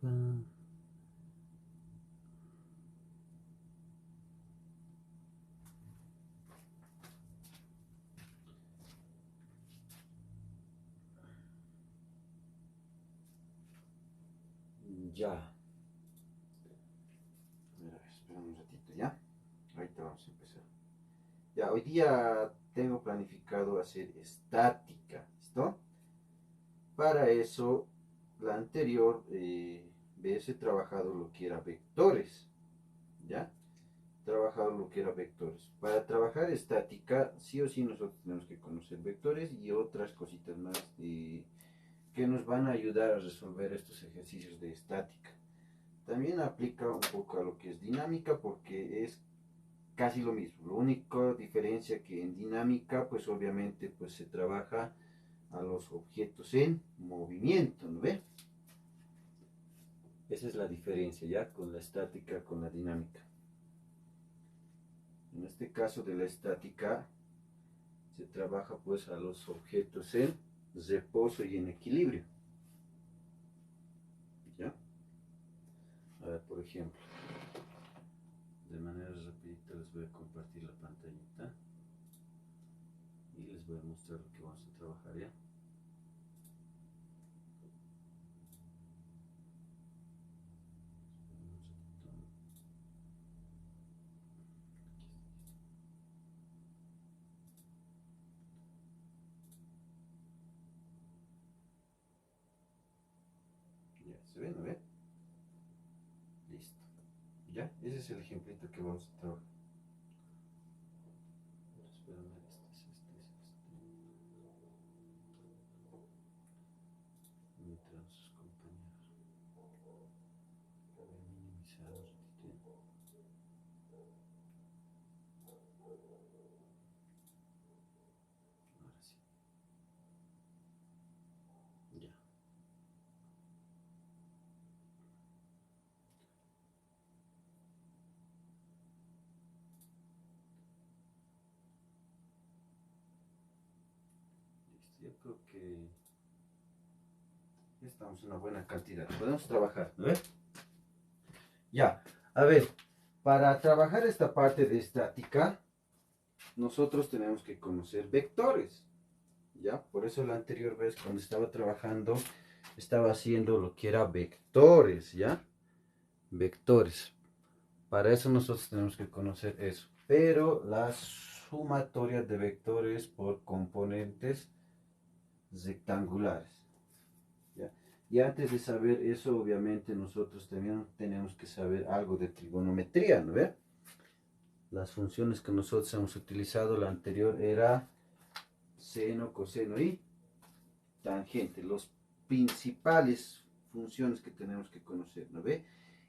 Ya. Mira, espera un ratito, ¿ya? Ahorita vamos a empezar. Ya, hoy día tengo planificado hacer estática, ¿listo? Para eso, la anterior vez he trabajado lo que era vectores, ¿ya? Trabajado lo que era vectores. Para trabajar estática, sí o sí nosotros tenemos que conocer vectores y otras cositas más que nos van a ayudar a resolver estos ejercicios de estática. También aplica un poco a lo que es dinámica porque es casi lo mismo. La única diferencia que en dinámica, pues obviamente pues se trabaja a los objetos en movimiento, ¿no ve? Esa es la diferencia ya con la estática, con la dinámica. En este caso de la estática se trabaja pues a los objetos en reposo y en equilibrio. ¿Ya? A ver, por ejemplo, de manera rapidita les voy a compartir la pantallita y les voy a mostrar lo que vamos a trabajar ya. Ya, ¿se ve? ¿No ve? Listo. Ya, ese es el ejemplito que vamos a trabajar. Espérame, mientras sus compañeros. Voy a minimizar un ratito. Ahora sí. Ya. Listo. Yo creo que estamos en una buena cantidad. Podemos trabajar, ¿no ves? Ya. A ver, para trabajar esta parte de estática, nosotros tenemos que conocer vectores. ¿Ya? Por eso la anterior vez cuando estaba trabajando, estaba haciendo lo que era vectores, ¿ya? Vectores. Para eso nosotros tenemos que conocer eso. Pero la sumatoria de vectores por componentes rectangulares. ¿Ya? Y antes de saber eso, obviamente nosotros también tenemos que saber algo de trigonometría, ¿no ve? Las funciones que nosotros hemos utilizado, la anterior era seno, coseno y tangente. Los principales funciones que tenemos que conocer, ¿no ve?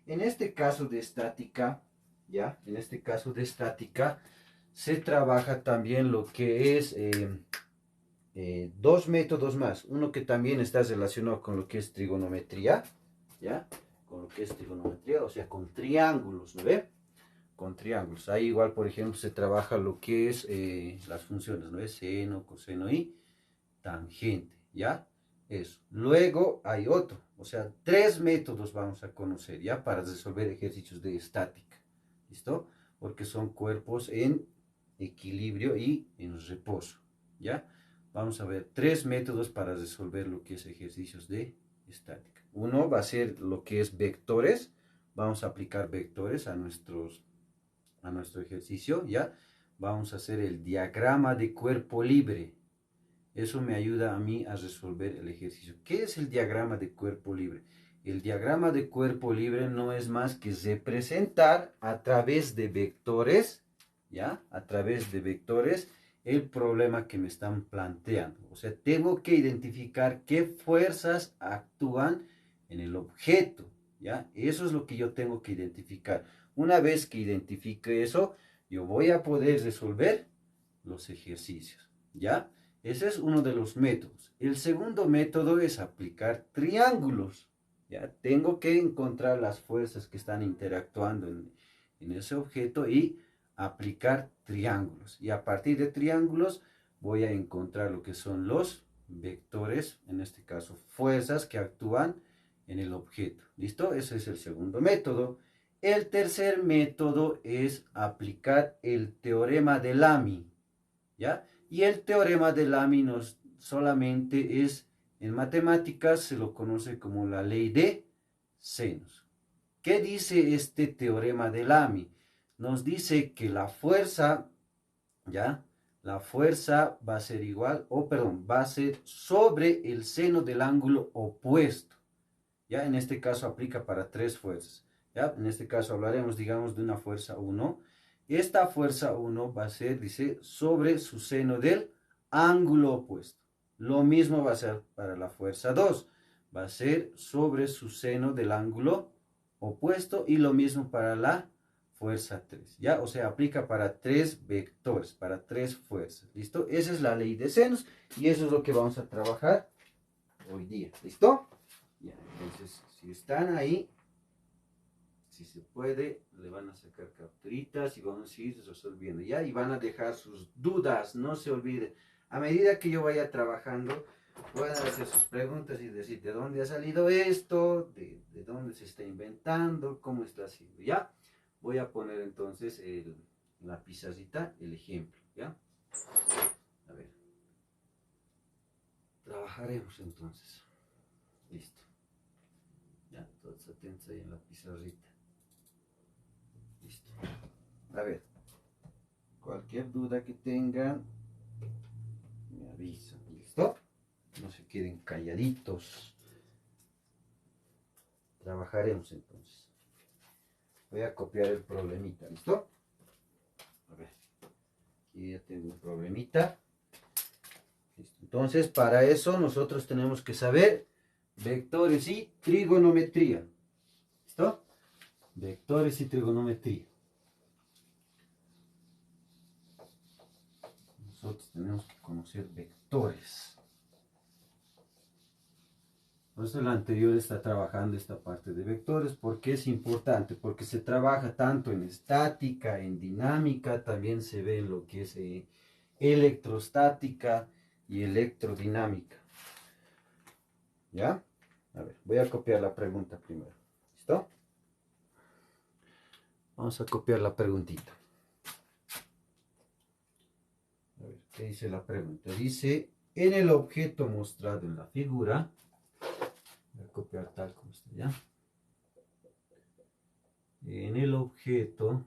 En este caso de estática, ¿ya? En este caso de estática, se trabaja también lo que es dos métodos más. Uno que también está relacionado con lo que es trigonometría, ¿ya? Con lo que es trigonometría, o sea, con triángulos, ¿no ve? Con triángulos. Ahí igual, por ejemplo, se trabaja lo que es las funciones, ¿no es? Seno, coseno y tangente, ¿ya? Eso. Luego hay otro, o sea, tres métodos vamos a conocer, ¿ya? Para resolver ejercicios de estática, ¿listo? Porque son cuerpos en equilibrio y en reposo, ¿ya? Vamos a ver tres métodos para resolver lo que es ejercicios de estática. Uno va a ser lo que es vectores, vamos a aplicar vectores a nuestro ejercicio, ¿ya? Vamos a hacer el diagrama de cuerpo libre. Eso me ayuda a mí a resolver el ejercicio. ¿Qué es el diagrama de cuerpo libre? El diagrama de cuerpo libre no es más que representar a través de vectores, ¿ya? A través de vectores el problema que me están planteando. O sea, tengo que identificar qué fuerzas actúan en el objeto, ¿ya? Eso es lo que yo tengo que identificar. Una vez que identifique eso, yo voy a poder resolver los ejercicios, ¿ya? Ese es uno de los métodos. El segundo método es aplicar triángulos. ¿Ya? Tengo que encontrar las fuerzas que están interactuando en ese objeto y aplicar triángulos. Y a partir de triángulos voy a encontrar lo que son los vectores, en este caso fuerzas que actúan en el objeto. ¿Listo? Ese es el segundo método. El tercer método es aplicar el teorema de Lamy, ¿ya? Y el teorema de Lamy solamente es, en matemáticas se lo conoce como la ley de senos. ¿Qué dice este teorema de Lamy? Nos dice que la fuerza, ¿ya? La fuerza va a ser igual, va a ser sobre el seno del ángulo opuesto. ¿Ya? En este caso aplica para tres fuerzas. ¿Ya? En este caso hablaremos, digamos, de una fuerza 1. Esta fuerza 1 va a ser, dice, sobre su seno del ángulo opuesto. Lo mismo va a ser para la fuerza 2. Va a ser sobre su seno del ángulo opuesto y lo mismo para la fuerza 3. ¿Ya? O sea, aplica para tres vectores, para tres fuerzas. ¿Listo? Esa es la ley de senos y eso es lo que vamos a trabajar hoy día. ¿Listo? Ya, entonces, si están ahí, si se puede, le van a sacar capturitas y vamos a ir resolviendo, ¿ya? Y van a dejar sus dudas, no se olviden. A medida que yo vaya trabajando, pueden hacer sus preguntas y decir de dónde ha salido esto, de dónde se está inventando, cómo está haciendo, ¿ya? Voy a poner entonces en la pizarrita el ejemplo, ¿ya? A ver. Trabajaremos entonces. Listo. Ya, todos atentos ahí en la pizarrita. Listo. A ver, cualquier duda que tengan, me avisan. ¿Listo? No se queden calladitos. Trabajaremos entonces. Voy a copiar el problemita. ¿Listo? A ver, aquí ya tengo un problemita. Listo. Entonces, para eso nosotros tenemos que saber vectores y trigonometría. ¿Listo? Vectores y trigonometría. Nosotros tenemos que conocer vectores. Por eso el anterior está trabajando esta parte de vectores. ¿Por qué es importante? Porque se trabaja tanto en estática, en dinámica, también se ve en lo que es electrostática y electrodinámica. ¿Ya? A ver, voy a copiar la pregunta primero. ¿Listo? Vamos a copiar la preguntita. A ver, ¿qué dice la pregunta? Dice, en el objeto mostrado en la figura, voy a copiar tal como está, ¿ya? En el objeto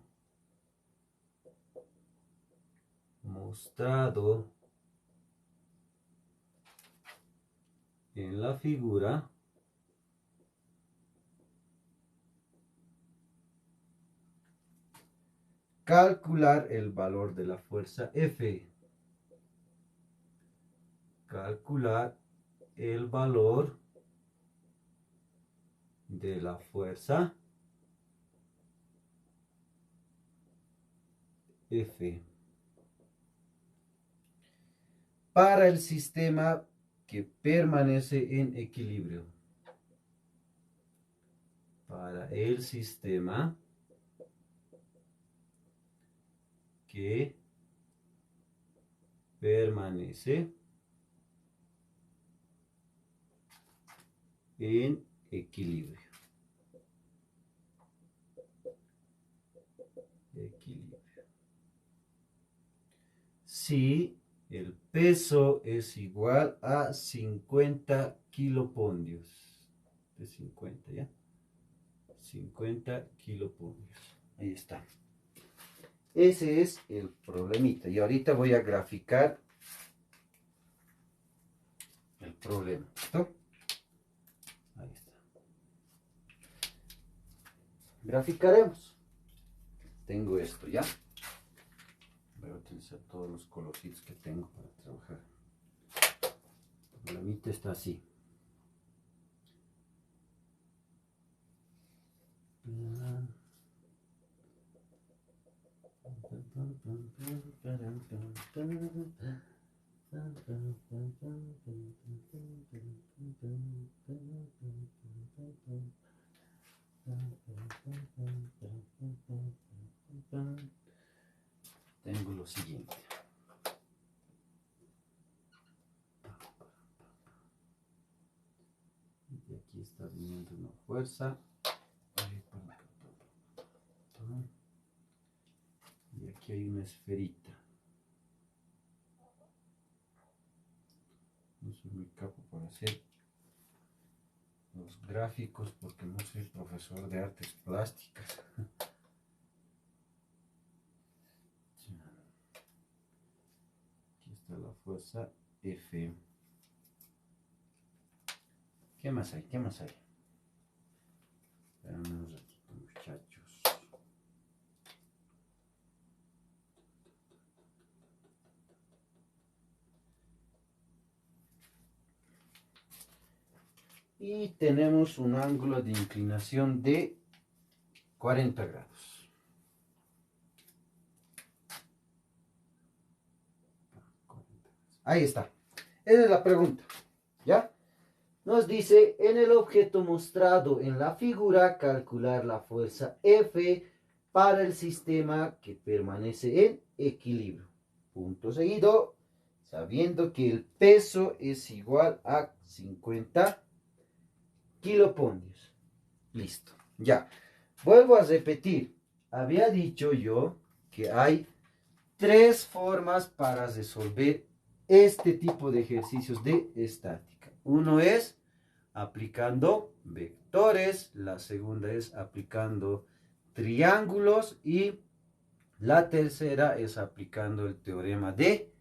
mostrado en la figura, calcular el valor de la fuerza F. Calcular el valor de la fuerza F para el sistema que permanece en equilibrio. Para el sistema que permanece en equilibrio. Si el peso es igual a 50 kilopondios. De 50, ¿ya? 50 kilopondios. Ahí está. Ese es el problemita. Y ahorita voy a graficar el problema. ¿Listo? Ahí está. Graficaremos. Tengo esto ya. Voy a utilizar todos los colorcitos que tengo para trabajar. El problemita está así. Tengo lo siguiente. De aquí aquí está viniendo una fuerza. Y aquí hay una esferita. No soy muy capo para hacer los gráficos porque no soy profesor de artes plásticas. Aquí está la fuerza F. ¿Qué más hay? ¿Qué más hay? Espérame un ratito, muchachos. Y tenemos un ángulo de inclinación de 40 grados. Ahí está. Esa es la pregunta. ¿Ya? Nos dice, en el objeto mostrado en la figura, calcular la fuerza F para el sistema que permanece en equilibrio. Punto seguido, sabiendo que el peso es igual a 50 kiloponios. Listo. Ya. Vuelvo a repetir. Había dicho yo que hay 3 formas para resolver este tipo de ejercicios de estática. Uno es aplicando vectores, la segunda es aplicando triángulos y la tercera es aplicando el teorema de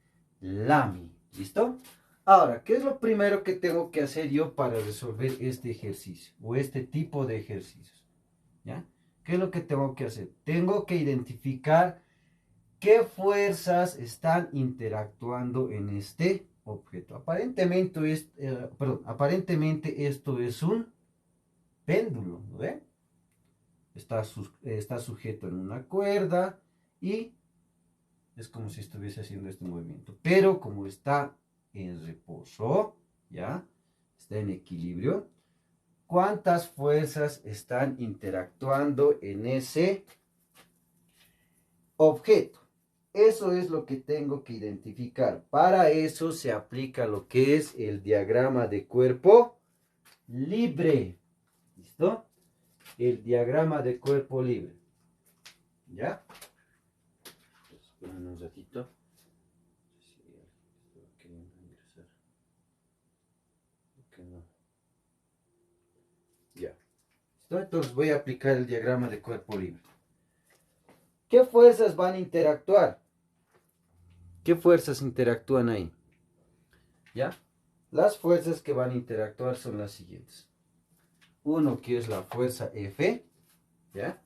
Lamy. ¿Listo? Ahora, ¿qué es lo primero que tengo que hacer yo para resolver este ejercicio o este tipo de ejercicios? ¿Ya? ¿Qué es lo que tengo que hacer? Tengo que identificar qué fuerzas están interactuando en este objeto. Aparentemente esto es un péndulo, ¿no ve? Está sujeto en una cuerda y es como si estuviese haciendo este movimiento. Pero como está en reposo, ¿ya? Está en equilibrio. ¿Cuántas fuerzas están interactuando en ese objeto? Eso es lo que tengo que identificar. Para eso se aplica lo que es el diagrama de cuerpo libre. ¿Listo? El diagrama de cuerpo libre. ¿Ya? Esperen un ratito. Ya. ¿Listo? Entonces voy a aplicar el diagrama de cuerpo libre. ¿Qué fuerzas van a interactuar? ¿Qué fuerzas interactúan ahí? ¿Ya? Las fuerzas que van a interactuar son las siguientes. Uno que es la fuerza F, ¿ya?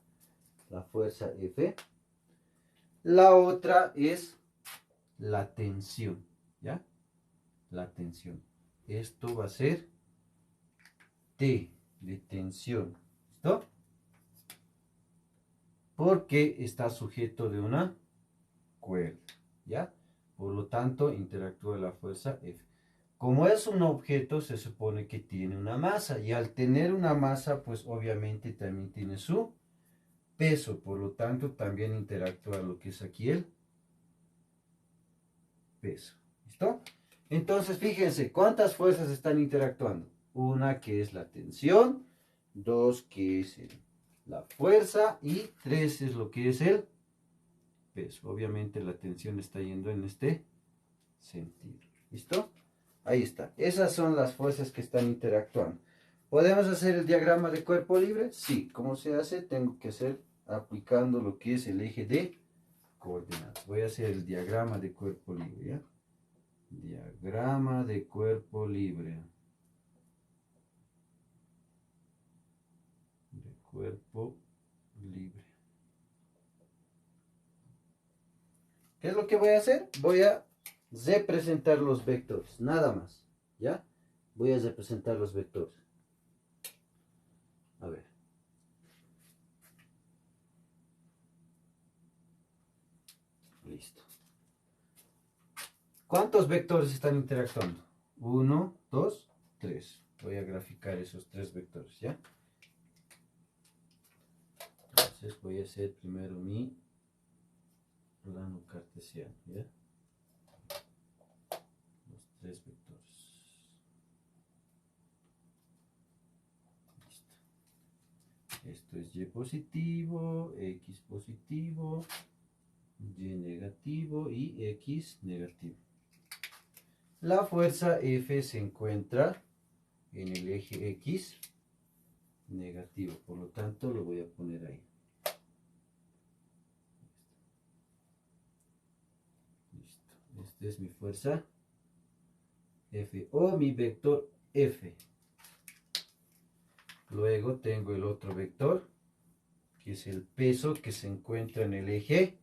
La fuerza F. La otra es la tensión, ¿ya? La tensión. Esto va a ser T de tensión, ¿listo? Porque está sujeto de una cuerda, ¿ya? Por lo tanto, interactúa la fuerza F. Como es un objeto, se supone que tiene una masa, y al tener una masa, pues obviamente también tiene su peso, por lo tanto también interactúa lo que es aquí el peso. ¿Listo? Entonces fíjense, ¿cuántas fuerzas están interactuando? Una que es la tensión, dos que es la fuerza y tres es lo que es el peso. Obviamente la tensión está yendo en este sentido. ¿Listo? Ahí está. Esas son las fuerzas que están interactuando. ¿Podemos hacer el diagrama de cuerpo libre? Sí. ¿Cómo se hace? Tengo que hacer aplicando lo que es el eje de coordenadas. Voy a hacer el diagrama de cuerpo libre, ¿ya? Diagrama de cuerpo libre. De cuerpo libre. ¿Qué es lo que voy a hacer? Voy a representar los vectores, nada más, ¿ya? Voy a representar los vectores. A ver. Listo. ¿Cuántos vectores están interactuando? 1, 2, 3. Voy a graficar esos 3 vectores, ¿ya? Entonces voy a hacer primero mi plano cartesiano, ¿ya? Los 3 vectores. Esto es Y positivo, X positivo, Y negativo y X negativo. La fuerza F se encuentra en el eje X negativo, por lo tanto lo voy a poner ahí. Listo. Esta es mi fuerza F o mi vector F. Luego tengo el otro vector, que es el peso que se encuentra en el eje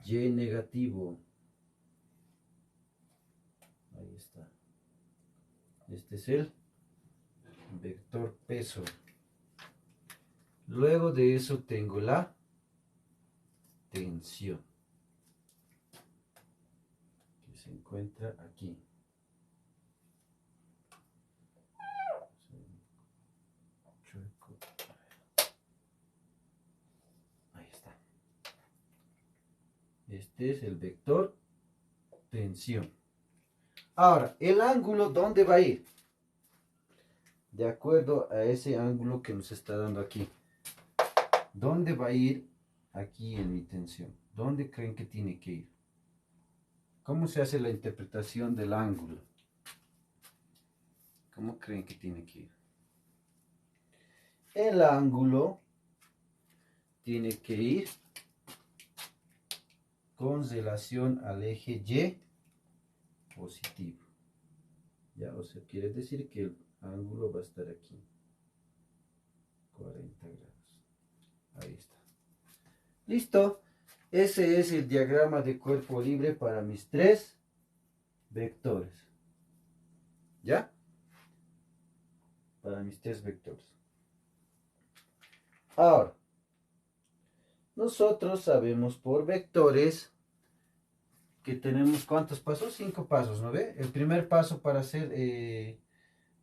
Y negativo. Ahí está. Este es el vector peso. Luego de eso tengo la tensión, que se encuentra aquí. Ahí está. Este es el vector tensión. Ahora, el ángulo, ¿dónde va a ir? De acuerdo a ese ángulo que nos está dando aquí. ¿Dónde va a ir aquí en mi tensión? ¿Dónde creen que tiene que ir? ¿Cómo se hace la interpretación del ángulo? ¿Cómo creen que tiene que ir? El ángulo tiene que ir con relación al eje Y positivo. ¿Ya? O sea, quiere decir que el ángulo va a estar aquí. 40 grados. Ahí está. Listo. Ese es el diagrama de cuerpo libre para mis tres vectores. ¿Ya? Para mis tres vectores. Ahora, nosotros sabemos por vectores que tenemos ¿cuántos pasos? 5 pasos, ¿no ve? El primer paso para hacer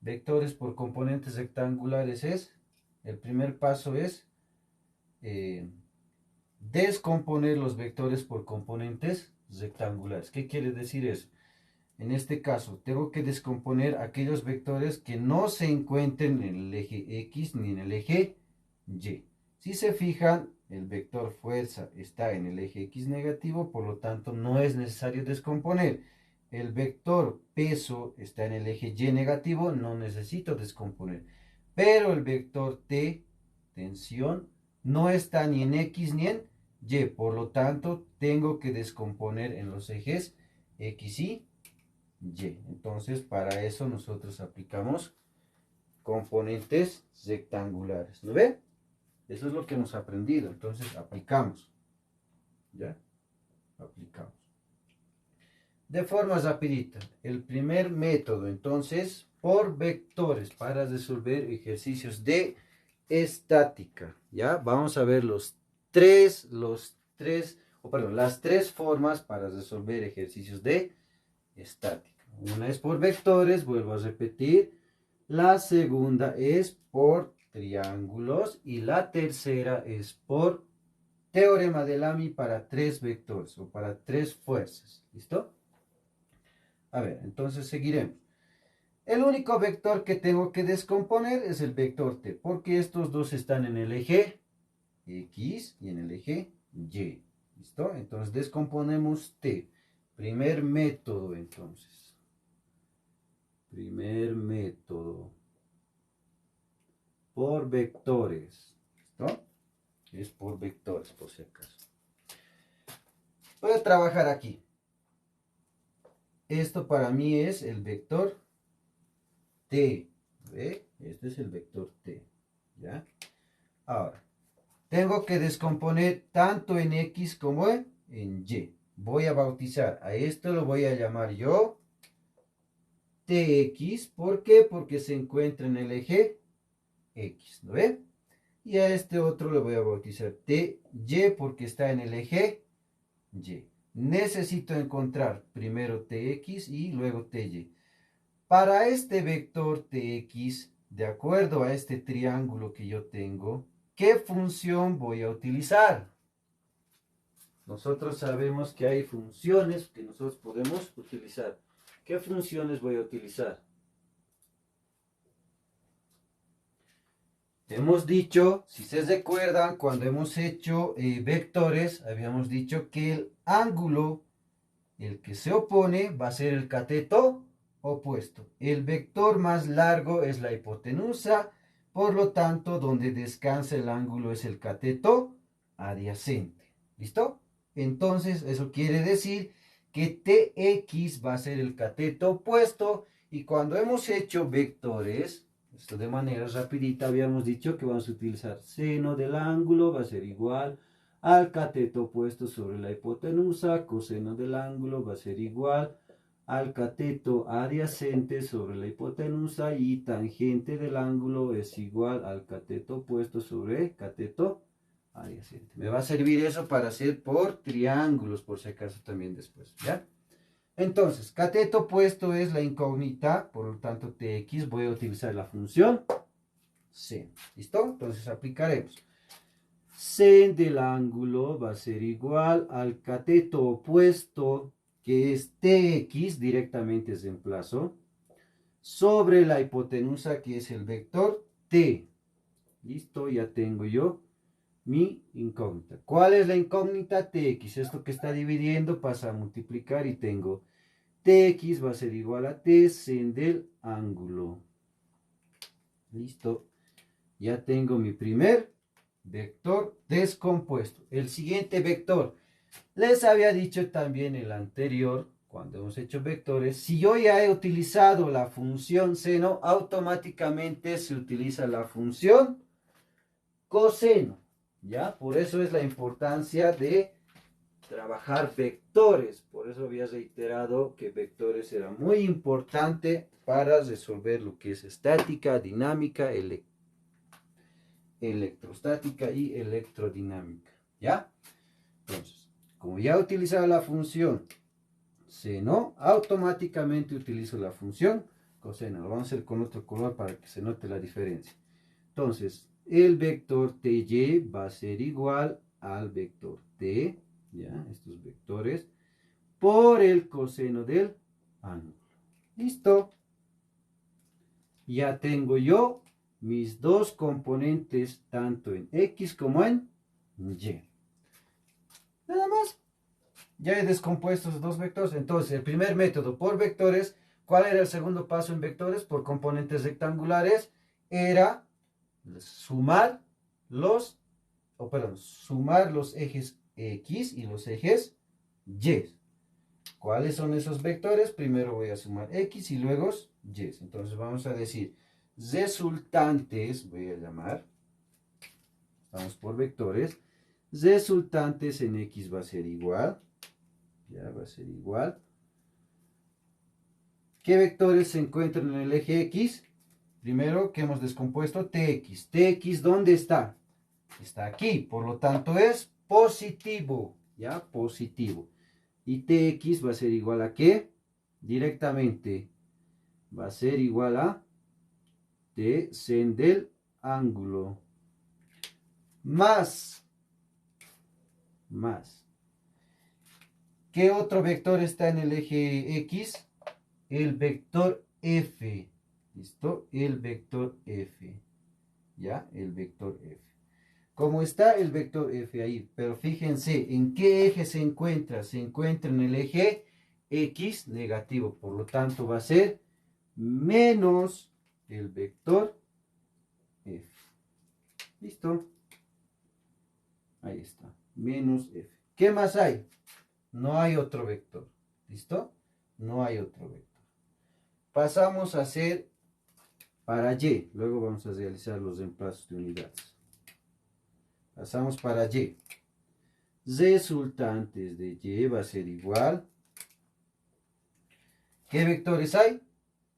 vectores por componentes rectangulares es, el primer paso es descomponer los vectores por componentes rectangulares. ¿Qué quiere decir eso? En este caso, tengo que descomponer aquellos vectores que no se encuentren en el eje X ni en el eje Y. Si se fijan, el vector fuerza está en el eje X negativo, por lo tanto no es necesario descomponer. El vector peso está en el eje Y negativo, no necesito descomponer. Pero el vector T, tensión, no está ni en X ni en Y, por lo tanto tengo que descomponer en los ejes X y Y. Entonces, para eso nosotros aplicamos componentes rectangulares. ¿Lo ve? Eso es lo que hemos aprendido. Entonces, aplicamos. ¿Ya? Aplicamos. De forma rapidita. El primer método, entonces, por vectores para resolver ejercicios de estática. ¿Ya? Vamos a ver las tres formas para resolver ejercicios de estática. Una es por vectores, vuelvo a repetir. La segunda es por triángulos y la tercera es por teorema de Lamy para tres vectores o para tres fuerzas. ¿Listo? A ver, entonces seguiremos. El único vector que tengo que descomponer es el vector t, porque estos dos están en el eje X y en el eje Y. ¿Listo? Entonces descomponemos t. Primer método, entonces. Primer método. Por vectores. ¿Listo? Es por vectores, por si acaso. Voy a trabajar aquí. Esto para mí es el vector t. ¿Ve? Este es el vector t. ¿Ya? Ahora, tengo que descomponer tanto en X como en Y. Voy a bautizar. A esto lo voy a llamar yo TX. ¿Por qué? Porque se encuentra en el eje X. ¿No ve? Y a este otro le voy a bautizar TY porque está en el eje Y. Necesito encontrar primero TX y luego TY. Para este vector TX, de acuerdo a este triángulo que yo tengo, ¿qué función voy a utilizar? Nosotros sabemos que hay funciones que nosotros podemos utilizar. ¿Qué funciones voy a utilizar? Hemos dicho, si se recuerdan, cuando hemos hecho vectores, habíamos dicho que el ángulo, el que se opone, va a ser el cateto opuesto. El vector más largo es la hipotenusa, por lo tanto, donde descansa el ángulo es el cateto adyacente. ¿Listo? Entonces, eso quiere decir que TX va a ser el cateto opuesto, y cuando hemos hecho vectores, esto de manera rapidita, habíamos dicho que vamos a utilizar seno del ángulo, va a ser igual al cateto opuesto sobre la hipotenusa, coseno del ángulo va a ser igual al cateto adyacente sobre la hipotenusa, y tangente del ángulo es igual al cateto opuesto sobre el cateto adyacente. Me va a servir eso para hacer por triángulos, por si acaso también después, ¿ya? Entonces, cateto opuesto es la incógnita, por lo tanto Tx voy a utilizar la función sen. ¿Listo? Entonces aplicaremos. Sen del ángulo va a ser igual al cateto opuesto, que es Tx, directamente reemplazo, sobre la hipotenusa, que es el vector T. Listo, ya tengo yo mi incógnita. ¿Cuál es la incógnita? Tx. Esto que está dividiendo pasa a multiplicar y tengo Tx va a ser igual a T sen del ángulo. Listo. Ya tengo mi primer vector descompuesto. El siguiente vector. Les había dicho también el anterior, cuando hemos hecho vectores, si yo ya he utilizado la función seno, automáticamente se utiliza la función coseno. ¿Ya? Por eso es la importancia de trabajar vectores. Por eso había reiterado que vectores era muy importante para resolver lo que es estática, dinámica, electrostática y electrodinámica. ¿Ya? Entonces, como ya he utilizado la función seno, automáticamente utilizo la función coseno. Lo vamos a hacer con otro color para que se note la diferencia. Entonces, el vector TY va a ser igual al vector T, ya, estos vectores, por el coseno del ángulo. Listo. Ya tengo yo mis dos componentes, tanto en X como en Y. Nada más. Ya he descompuesto esos dos vectores. Entonces, el primer método por vectores. ¿Cuál era el segundo paso en vectores? Por componentes rectangulares. Era sumar sumar los ejes X y los ejes Y. ¿Cuáles son esos vectores? Primero voy a sumar X y luego Y. Entonces vamos a decir resultantes, voy a llamar, vamos por vectores, resultantes en X va a ser igual, ya va a ser igual. ¿Qué vectores se encuentran en el eje X? Primero que hemos descompuesto Tx. Tx, ¿dónde está? Está aquí, por lo tanto es positivo, ¿ya? Positivo. Y Tx va a ser igual a ¿qué? Directamente va a ser igual a T sen del ángulo más. ¿Qué otro vector está en el eje X? El vector F. ¿Listo? El vector F. ¿Ya? El vector F. Como está el vector F ahí, pero fíjense, ¿en qué eje se encuentra? Se encuentra en el eje X negativo, por lo tanto va a ser menos el vector F. ¿Listo? Ahí está, menos F. ¿Qué más hay? No hay otro vector. ¿Listo? No hay otro vector. Pasamos a hacer para Y. Luego vamos a realizar los reemplazos de unidades. Pasamos para Y. Resultantes de Y va a ser igual. ¿Qué vectores hay?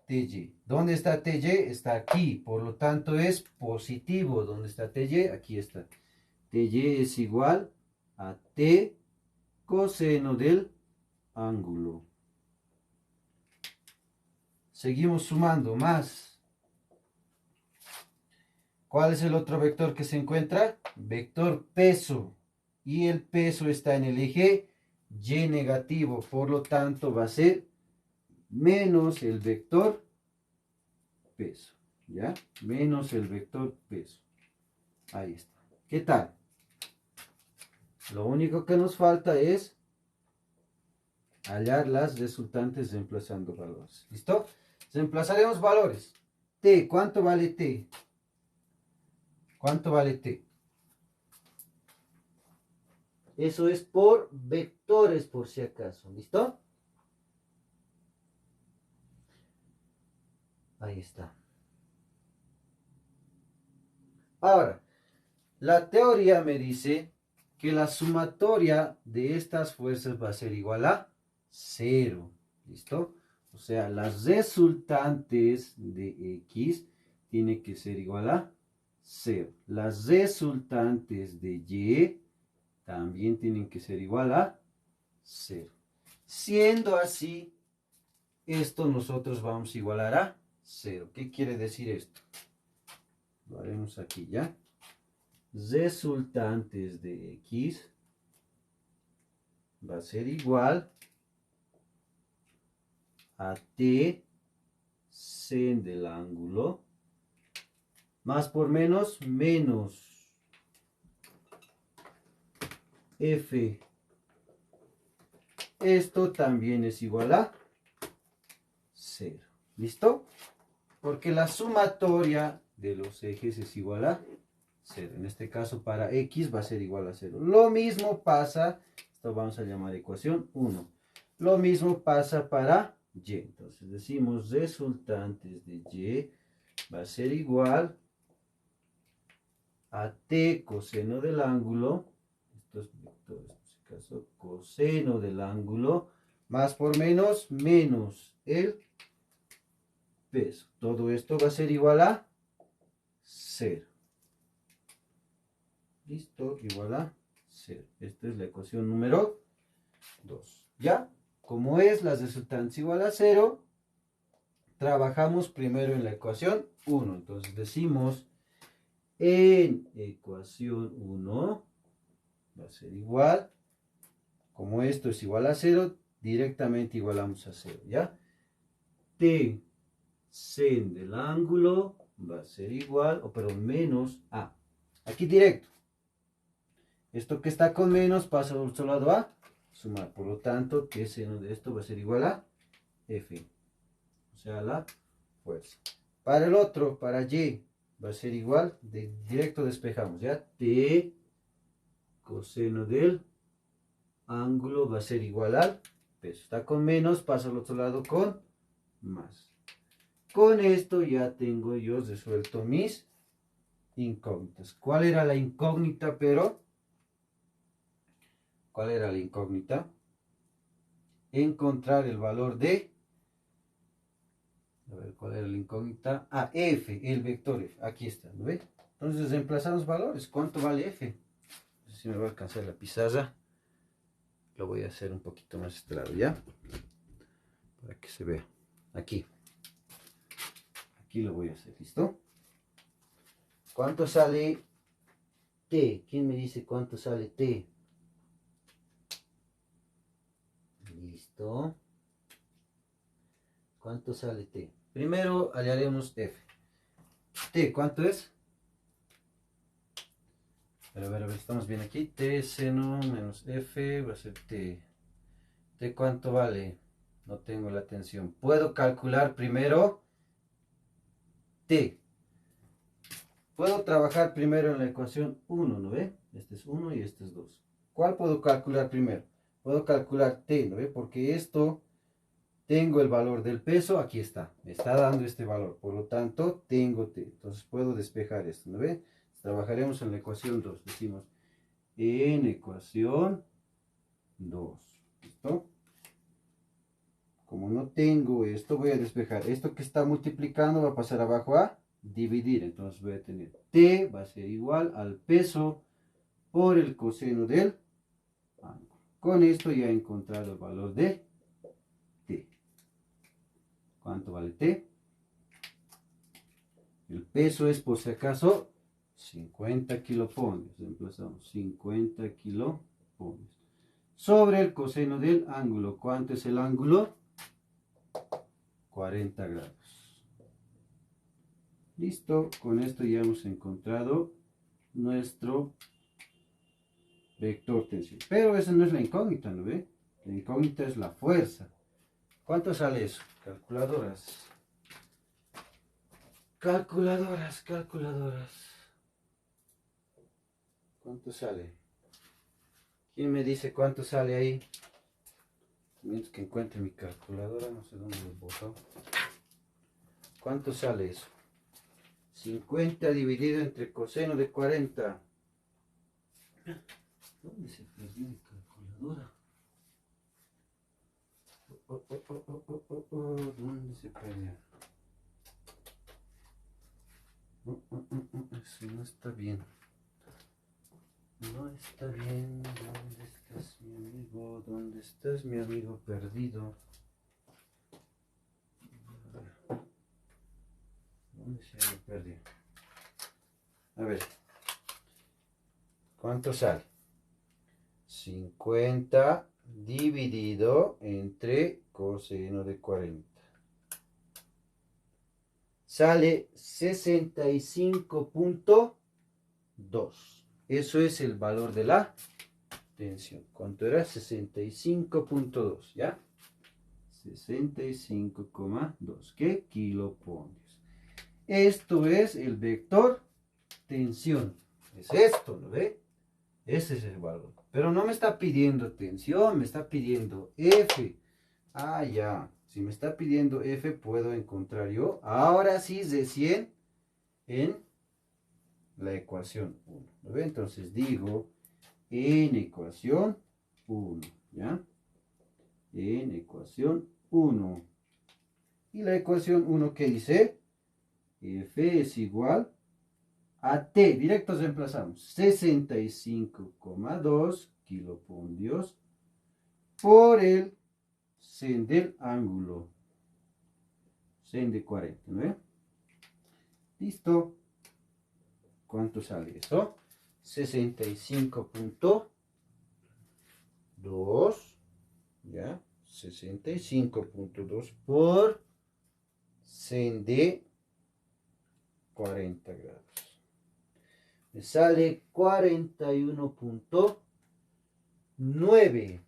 TY. ¿Dónde está TY? Está aquí. Por lo tanto es positivo. ¿Dónde está TY? Aquí está. TY es igual a T coseno del ángulo. Seguimos sumando más. ¿Cuál es el otro vector que se encuentra? Vector peso. Y el peso está en el eje Y negativo. Por lo tanto va a ser menos el vector peso. ¿Ya? Menos el vector peso. Ahí está. ¿Qué tal? Lo único que nos falta es hallar las resultantes reemplazando valores. ¿Listo? Reemplazaremos valores. T, ¿cuánto vale T? ¿Cuánto vale T? Eso es por vectores, por si acaso. ¿Listo? Ahí está. Ahora, la teoría me dice que la sumatoria de estas fuerzas va a ser igual a 0. ¿Listo? O sea, las resultantes de X tienen que ser igual a 0. Las resultantes de Y también tienen que ser igual a 0. Siendo así, esto nosotros vamos a igualar a 0. ¿Qué quiere decir esto? Lo haremos aquí ya. Resultantes de X va a ser igual a T sen del ángulo más por menos F. Esto también es igual a 0. ¿Listo? Porque la sumatoria de los ejes es igual a 0. En este caso para X va a ser igual a 0. Lo mismo pasa, esto vamos a llamar ecuación 1. Lo mismo pasa para Y. Entonces decimos resultantes de Y va a ser igual a T coseno del ángulo. Esto es vectores, en este caso coseno del ángulo más por menos el peso. Todo esto va a ser igual a 0. Listo, igual a 0. Esta es la ecuación número 2. ¿Ya? Como es la resultante igual a 0, trabajamos primero en la ecuación 1. Entonces decimos en ecuación 1 va a ser igual, como esto es igual a 0, directamente igualamos a 0, ¿ya? T sen del ángulo va a ser igual, o perdón, menos A. Aquí directo. Esto que está con menos pasa al otro lado a sumar. Por lo tanto, T seno de esto va a ser igual a F. O sea, la fuerza. Para el otro, para Y, va a ser igual. Directo despejamos, ¿ya? T coseno del ángulo va a ser igual al peso. Está con menos, pasa al otro lado con más. Con esto ya tengo yo resuelto mis incógnitas. ¿Cuál era la incógnita, pero? ¿Cuál era la incógnita? Encontrar el valor de, a ver, ¿cuál era la incógnita? Ah, F, el vector F, aquí está, ¿no ve? Entonces reemplazamos valores, ¿cuánto vale F? No sé si me va a alcanzar la pizarra, lo voy a hacer un poquito más este lado, ¿ya? Para que se vea, aquí lo voy a hacer, ¿listo? ¿Cuánto sale T? ¿Quién me dice cuánto sale T? Listo. ¿Cuánto sale T? Primero hallaremos F. T, ¿cuánto es? A ver, estamos bien aquí. T seno menos F va a ser T. ¿T cuánto vale? No tengo la atención. Puedo calcular primero T. Puedo trabajar primero en la ecuación 1, ¿no ve? Este es 1 y este es 2. ¿Cuál puedo calcular primero? Puedo calcular T, ¿no ve? Porque esto, tengo el valor del peso, aquí está. Me está dando este valor. Por lo tanto, tengo T. Entonces puedo despejar esto, ¿no ve? Trabajaremos en la ecuación 2. Decimos en ecuación 2. ¿Listo? Como no tengo esto, voy a despejar. Esto que está multiplicando va a pasar abajo a dividir. Entonces voy a tener T va a ser igual al peso por el coseno del ángulo. Con esto ya he encontrado el valor de T. ¿Cuánto vale T? El peso es, por si acaso, 50 kiloponios. Reemplazamos 50 kiloponios. Sobre el coseno del ángulo. ¿Cuánto es el ángulo? 40 grados. Listo, con esto ya hemos encontrado nuestro vector tensión. Pero esa no es la incógnita, ¿no ve? La incógnita es la fuerza. ¿Cuánto sale eso? Calculadoras. Calculadoras, calculadoras. ¿Cuánto sale? ¿Quién me dice cuánto sale ahí? Mientras que encuentre mi calculadora, no sé dónde lo he botado. ¿Cuánto sale eso? 50 dividido entre coseno de 40. ¿Dónde se perdió mi calculadora? ¿Dónde se perdió? Eso no está bien. No está bien. ¿Dónde estás, mi amigo? ¿Dónde estás, mi amigo perdido? ¿Dónde se me perdió? A ver. ¿Cuánto sale? 50 dividido entre coseno de 40. Sale 65.2. Eso es el valor de la tensión. ¿Cuánto era? 65.2, ¿ya? 65,2. ¿Qué? Kilopolvios. Esto es el vector tensión. Es esto, ¿no ve? Ese es el valor. Pero no me está pidiendo tensión, me está pidiendo F. Ah, ya. Si me está pidiendo F, puedo encontrar yo, ahora sí, recién en la ecuación 1. ¿Lo ve? Entonces digo, en ecuación 1, ¿ya? En ecuación 1. Y la ecuación 1, ¿qué dice? F es igual a T, directo reemplazamos, 65,2 kilopundios por el sen del ángulo, sen de 40, ¿no ve? Listo. ¿Cuánto sale eso? 65.2, ¿ya? 65.2 por sen de 40 grados. Me sale 41.9.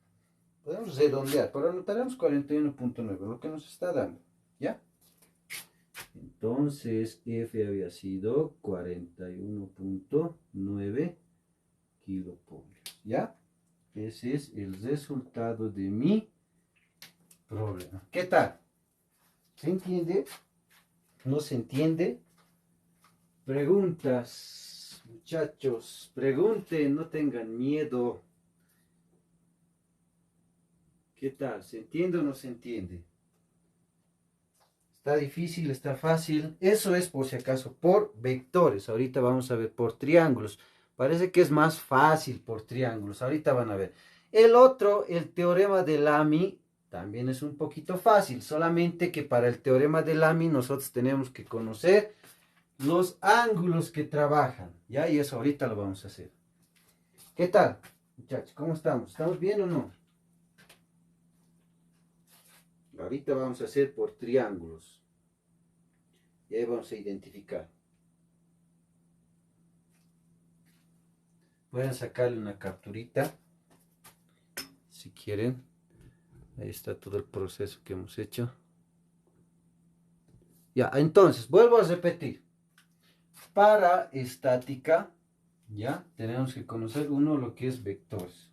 Podemos redondear, pero anotaremos 41.9, lo que nos está dando, ¿ya? Entonces, F había sido 41.9 kilopolios, ¿ya? Ese es el resultado de mi problema. ¿Qué tal? ¿Se entiende? ¿No se entiende? Preguntas, muchachos, pregunten, no tengan miedo. ¿Qué tal? ¿Se entiende o no se entiende? Está difícil, está fácil. Eso es por si acaso por vectores. Ahorita vamos a ver por triángulos. Parece que es más fácil por triángulos. Ahorita van a ver. El otro, el teorema de Lamy, también es un poquito fácil. Solamente que para el teorema de Lamy nosotros tenemos que conocer los ángulos que trabajan. ¿Ya? Y eso ahorita lo vamos a hacer. ¿Qué tal, muchachos? ¿Cómo estamos? ¿Estamos bien o no? Ahorita vamos a hacer por triángulos. Y ahí vamos a identificar. Pueden sacarle una capturita si quieren. Ahí está todo el proceso que hemos hecho. Ya, entonces, vuelvo a repetir. Para estática, ya, tenemos que conocer uno lo que es vectores.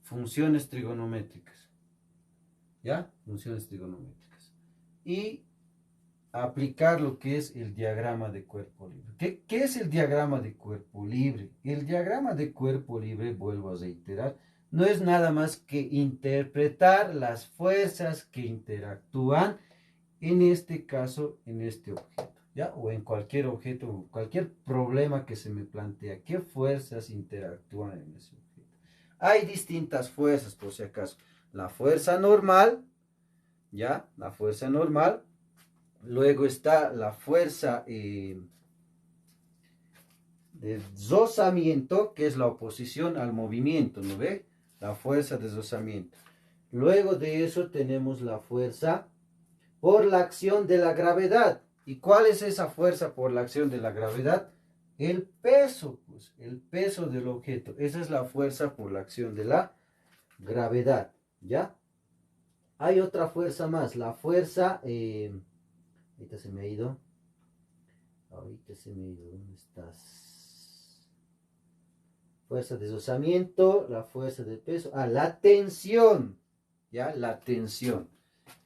Funciones trigonométricas. ¿Ya? Funciones trigonométricas. Y aplicar lo que es el diagrama de cuerpo libre. ¿Qué es el diagrama de cuerpo libre? El diagrama de cuerpo libre, vuelvo a reiterar, no es nada más que interpretar las fuerzas que interactúan, en este caso, en este objeto, ¿ya? O en cualquier objeto, cualquier problema que se me plantea, ¿qué fuerzas interactúan en ese objeto? Hay distintas fuerzas, por si acaso. La fuerza normal, ¿ya? La fuerza normal. Luego está la fuerza de rozamiento, que es la oposición al movimiento, ¿no ve? La fuerza de rozamiento. Luego de eso tenemos la fuerza por la acción de la gravedad. ¿Y cuál es esa fuerza por la acción de la gravedad? El peso, pues, el peso del objeto. Esa es la fuerza por la acción de la gravedad, ¿ya? Hay otra fuerza más, la fuerza, ahorita se me ha ido, ¿dónde estás? Fuerza de deslizamiento, la fuerza de peso, la tensión, ¿ya? La tensión.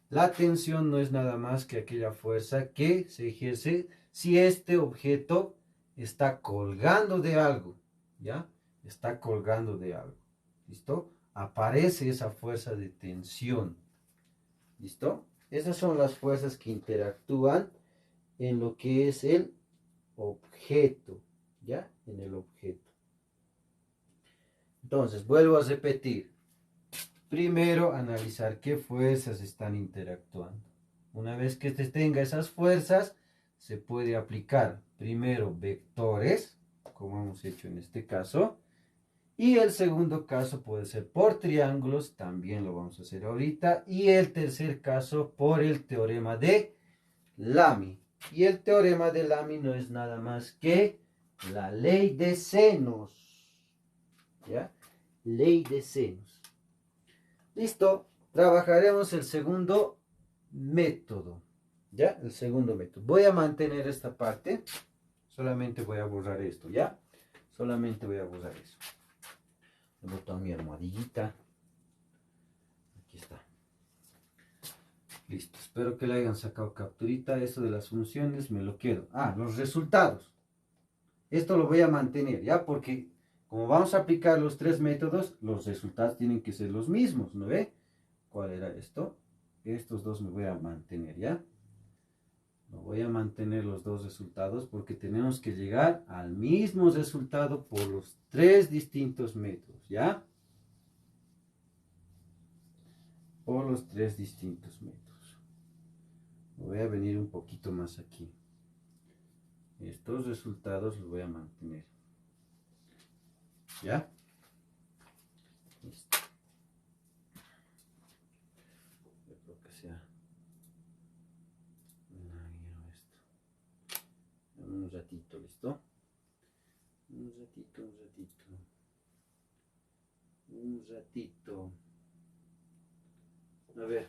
La tensión no es nada más que aquella fuerza que se ejerce si este objeto está colgando de algo, ¿ya? Está colgando de algo, ¿listo? Aparece esa fuerza de tensión, ¿listo? Esas son las fuerzas que interactúan en lo que es el objeto, ¿ya? En el objeto. Entonces, vuelvo a repetir. Primero, analizar qué fuerzas están interactuando. Una vez que se tenga esas fuerzas, se puede aplicar primero vectores, como hemos hecho en este caso, y el segundo caso puede ser por triángulos, también lo vamos a hacer ahorita, y el tercer caso por el teorema de Lamy. Y el teorema de Lamy no es nada más que la ley de senos, ¿ya? Ley de senos. Listo, trabajaremos el segundo método, ¿ya? El segundo método. Voy a mantener esta parte, solamente voy a borrar esto, ¿ya? Solamente voy a borrar eso. Le boto a mi almohadillita. Aquí está. Listo, espero que le hayan sacado capturita. Esto de las funciones me lo quedo. Los resultados. Esto lo voy a mantener, ¿ya? Porque como vamos a aplicar los tres métodos, los resultados tienen que ser los mismos, ¿no ve? ¿Cuál era esto? Estos dos me voy a mantener, ¿ya? No voy a mantener los dos resultados porque tenemos que llegar al mismo resultado por los tres distintos métodos, ¿ya? Por los tres distintos métodos. Voy a venir un poquito más aquí. Estos resultados los voy a mantener, ¿ya? Listo. Yo creo que sea... un ratito, ¿listo? Un ratito. A ver,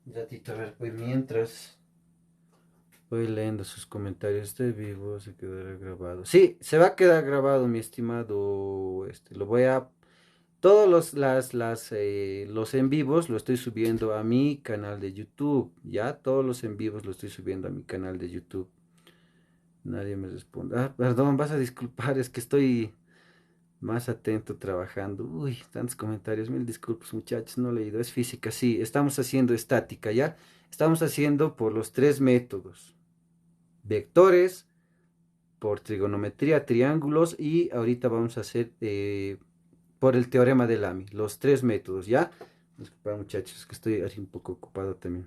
un ratito, a ver, pues mientras voy leyendo sus comentarios de vivo, se quedará grabado. Sí, se va a quedar grabado, mi estimado. Lo voy a... Todos los en vivos lo estoy subiendo a mi canal de YouTube, ¿ya? Todos los en vivos lo estoy subiendo a mi canal de YouTube. Nadie me responde. Perdón, vas a disculpar, es que estoy más atento trabajando. Uy, tantos comentarios, mil disculpas muchachos, no he leído. Es física, sí, estamos haciendo estática, ¿ya? Estamos haciendo por los tres métodos. Vectores, por trigonometría, triángulos y ahorita vamos a hacer por el teorema de Lamy. Los tres métodos, ¿ya? Disculpa muchachos, que estoy así un poco ocupado también.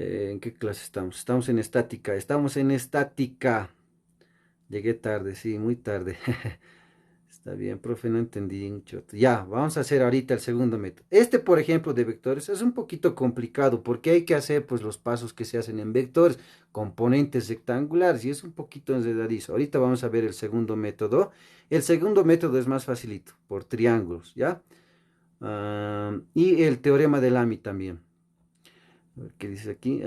¿En qué clase estamos? Estamos en estática, estamos en estática. Llegué tarde, sí, muy tarde. Está bien, profe, no entendí mucho. Ya, vamos a hacer ahorita el segundo método. Por ejemplo, de vectores es un poquito complicado porque hay que hacer pues los pasos que se hacen en vectores, componentes rectangulares y es un poquito enredadizo. Ahorita vamos a ver el segundo método. El segundo método es más facilito, por triángulos, ¿ya? Y el teorema de Lamy también. ¿Qué dice aquí?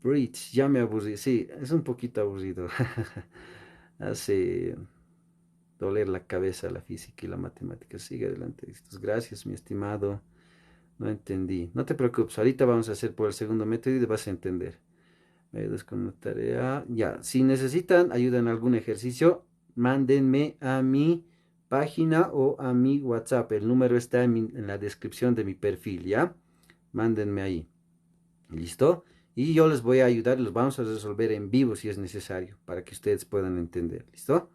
Bridge, ya me aburrí. Sí, es un poquito aburrido. Hace doler la cabeza la física y la matemática. Sigue adelante. Gracias, mi estimado. No entendí. No te preocupes, ahorita vamos a hacer por el segundo método y vas a entender. Me ayudas con una tarea. Ya, si necesitan ayuda en algún ejercicio, mándenme a mi página o a mi WhatsApp. El número está en la descripción de mi perfil, ¿ya? Mándenme ahí. ¿Listo? Y yo les voy a ayudar, los vamos a resolver en vivo si es necesario, para que ustedes puedan entender. ¿Listo?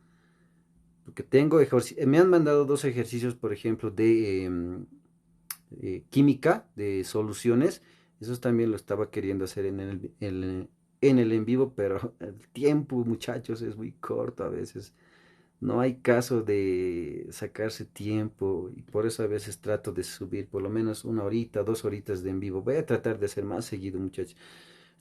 Porque me han mandado dos ejercicios, por ejemplo, de química, de soluciones. Esos también lo estaba queriendo hacer en el en vivo, pero el tiempo, muchachos, es muy corto a veces. No hay caso de sacarse tiempo y por eso a veces trato de subir por lo menos una horita, 2 horitas de en vivo. Voy a tratar de hacer más seguido, muchachos.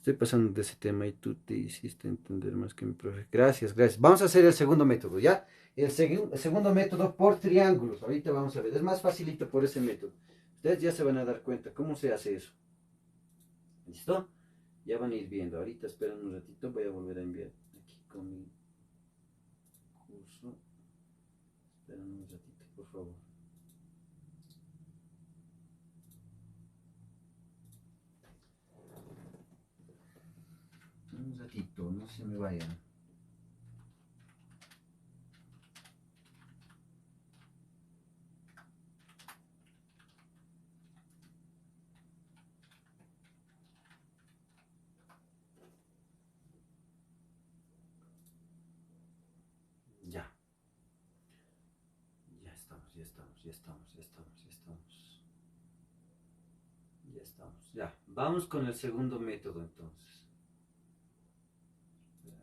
Estoy pasando de ese tema y tú te hiciste entender más que mi profe. Gracias, gracias. Vamos a hacer el segundo método, ¿ya? El segundo método por triángulos. Ahorita vamos a ver. Es más facilito por ese método. Ustedes ya se van a dar cuenta cómo se hace eso. ¿Listo? Ya van a ir viendo. Ahorita esperen un ratito. Voy a volver a enviar aquí con mi curso. Esperen un ratito, por favor. Un ratito, no se me vayan. Ya. Ya estamos, ya estamos, ya estamos, ya estamos, ya estamos. Ya estamos. Ya. Vamos con el segundo método entonces.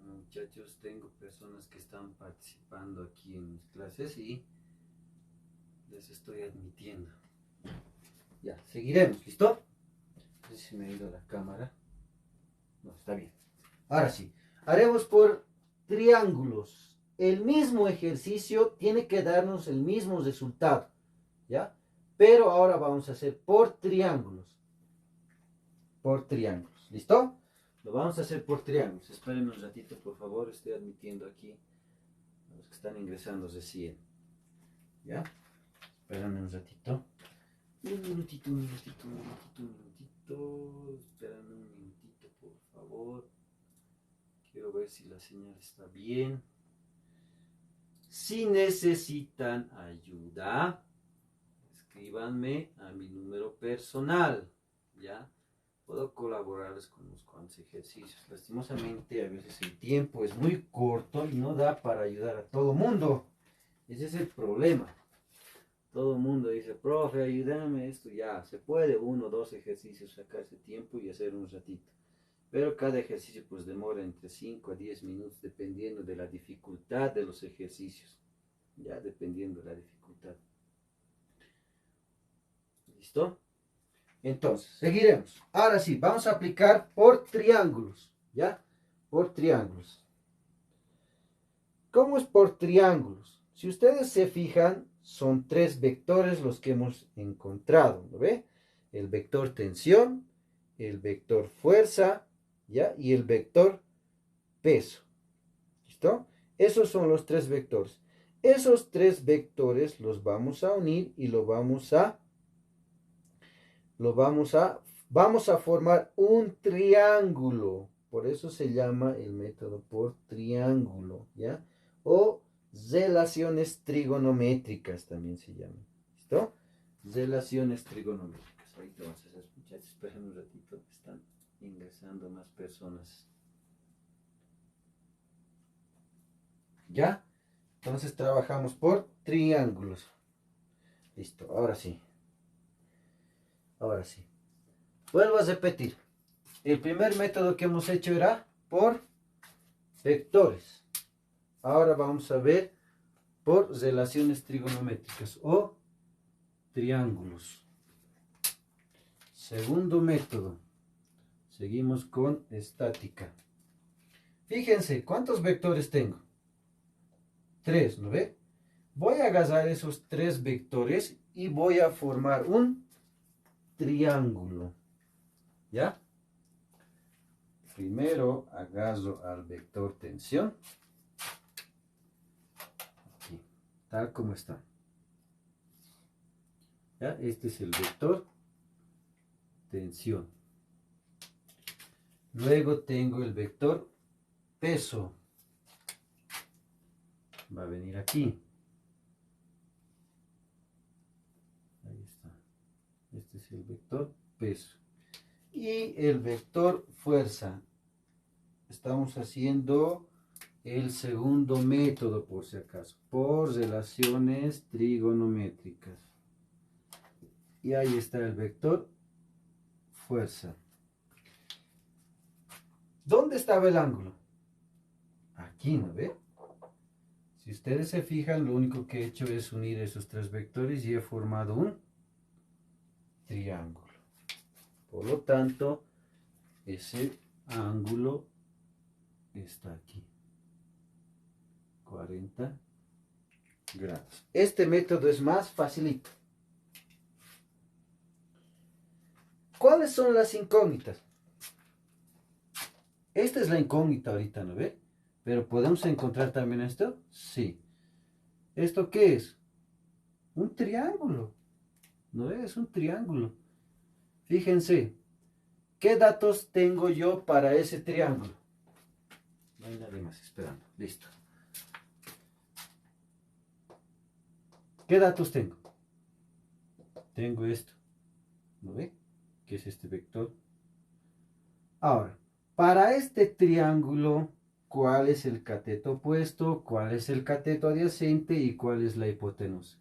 Muchachos, tengo personas que están participando aquí en mis clases y les estoy admitiendo. Ya, seguiremos, ¿listo? No sé si me ha ido la cámara. No, está bien. Ahora sí, haremos por triángulos. El mismo ejercicio tiene que darnos el mismo resultado, ¿ya? Pero ahora vamos a hacer por triángulos. Por triángulos, ¿listo? Lo vamos a hacer por triángulos. Esperen un ratito, por favor. Estoy admitiendo aquí a los que están ingresando recién. ¿Ya? Esperen un ratito. Un minutito, un minutito, un minutito, un minutito. Esperen un minutito, por favor. Quiero ver si la señal está bien. Si necesitan ayuda, escríbanme a mi número personal. ¿Ya? Puedo colaborarles con unos cuantos ejercicios. Lastimosamente, a veces el tiempo es muy corto y no da para ayudar a todo mundo. Ese es el problema. Todo el mundo dice, profe, ayúdame esto. Ya, se puede 1 o 2 ejercicios sacarse tiempo y hacer un ratito. Pero cada ejercicio pues demora entre 5 a 10 minutos dependiendo de la dificultad de los ejercicios. Ya, dependiendo de la dificultad. ¿Listo? Entonces, seguiremos. Ahora sí, vamos a aplicar por triángulos, ¿ya? Por triángulos. ¿Cómo es por triángulos? Si ustedes se fijan, son 3 vectores los que hemos encontrado, ¿lo ve? El vector tensión, el vector fuerza, ¿ya? Y el vector peso. ¿Listo? Esos son los 3 vectores. Esos 3 vectores los vamos a unir y vamos a formar un triángulo. Por eso se llama el método por triángulo, ¿ya? O relaciones trigonométricas también se llama. ¿Listo? Relaciones trigonométricas. Ahorita vamos a hacer, muchachos, esperen un ratito, están ingresando más personas. ¿Ya? Entonces trabajamos por triángulos. Listo, ahora sí. Ahora sí. Vuelvo a repetir. El primer método que hemos hecho era por vectores. Ahora vamos a ver por relaciones trigonométricas o triángulos. Segundo método. Seguimos con estática. Fíjense, ¿cuántos vectores tengo? 3, ¿no ve? Voy a agarrar esos 3 vectores y voy a formar un triángulo. ¿Ya? Primero agarro al vector tensión. Aquí, tal como está. ¿Ya? Este es el vector tensión. Luego tengo el vector peso. Va a venir aquí. Ahí está. Este es el vector peso. Y el vector fuerza. Estamos haciendo el segundo método por si acaso. Por relaciones trigonométricas. Y ahí está el vector fuerza. ¿Dónde estaba el ángulo? Aquí, ¿no ve? Si ustedes se fijan, lo único que he hecho es unir esos 3 vectores y he formado un triángulo. Por lo tanto, ese ángulo está aquí, 40 grados. Este método es más facilito. ¿Cuáles son las incógnitas? Esta es la incógnita ahorita, ¿no ve? Pero ¿podemos encontrar también esto? Sí. ¿Esto qué es? Un triángulo. ¿No ve? Es un triángulo. Fíjense, ¿qué datos tengo yo para ese triángulo? No hay nadie más esperando. Listo. ¿Qué datos tengo? Tengo esto. ¿No ve? Que es este vector. Ahora, para este triángulo, ¿cuál es el cateto opuesto? ¿Cuál es el cateto adyacente? ¿Y cuál es la hipotenusa?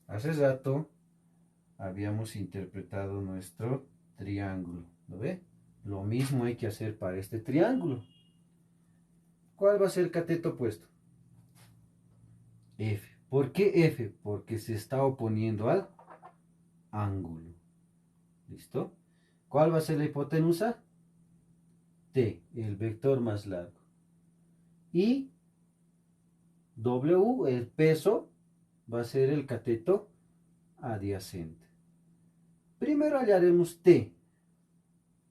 Hace rato habíamos interpretado nuestro triángulo. ¿Lo ve? Lo mismo hay que hacer para este triángulo. ¿Cuál va a ser el cateto opuesto? F. ¿Por qué F? Porque se está oponiendo al ángulo. ¿Listo? ¿Cuál va a ser la hipotenusa? T, el vector más largo. Y W, el peso, va a ser el cateto adyacente. Primero hallaremos T,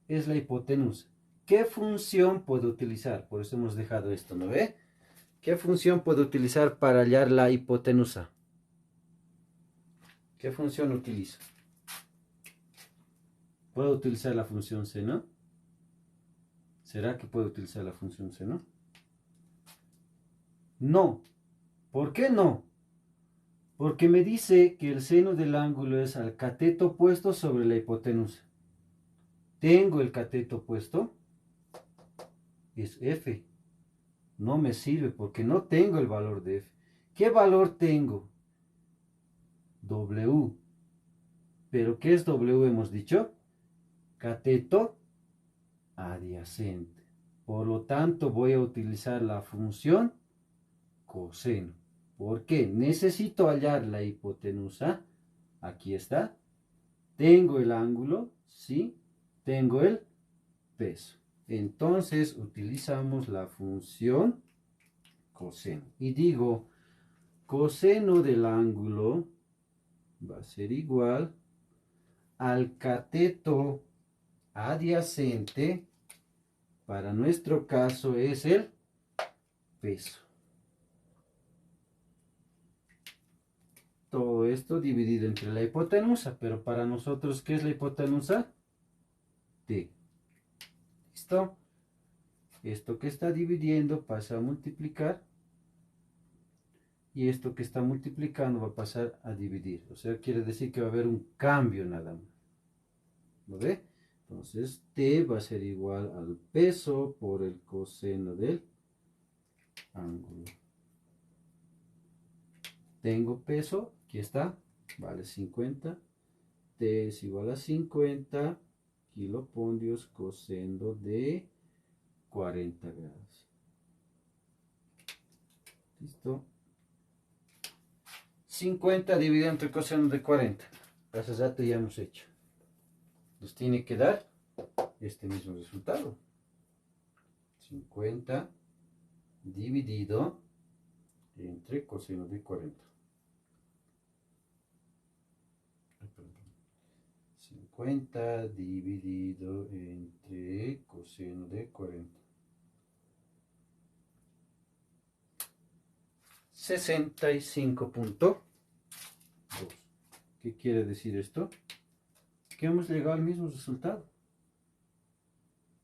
es la hipotenusa. ¿Qué función puedo utilizar? Por eso hemos dejado esto, ¿no ve? ¿Qué función puedo utilizar para hallar la hipotenusa? ¿Qué función utilizo? ¿Puedo utilizar la función seno? ¿Será que puedo utilizar la función seno? No. ¿Por qué no? Porque me dice que el seno del ángulo es al cateto opuesto sobre la hipotenusa. Tengo el cateto opuesto, es F. No me sirve porque no tengo el valor de F. ¿Qué valor tengo? W. ¿Pero qué es W? Hemos dicho cateto adyacente. Por lo tanto, voy a utilizar la función coseno. ¿Por qué? Necesito hallar la hipotenusa. Aquí está. Tengo el ángulo, ¿sí? Tengo el peso. Entonces, utilizamos la función coseno. Y digo, coseno del ángulo va a ser igual al cateto adyacente, para nuestro caso es el peso. Todo esto dividido entre la hipotenusa, pero para nosotros, ¿qué es la hipotenusa? T. ¿Listo? Esto que está dividiendo pasa a multiplicar y esto que está multiplicando va a pasar a dividir. O sea, quiere decir que va a haber un cambio nada más. ¿Lo ve? Entonces, T va a ser igual al peso por el coseno del ángulo. Tengo peso, aquí está, vale 50. T es igual a 50 kilopondrios coseno de 40 grados. ¿Listo? 50 dividido entre coseno de 40. Hace rato ya hemos hecho. Nos tiene que dar este mismo resultado. 50 dividido entre coseno de 40. 50 dividido entre coseno de 40. 65.2. ¿Qué quiere decir esto? Que hemos llegado al mismo resultado.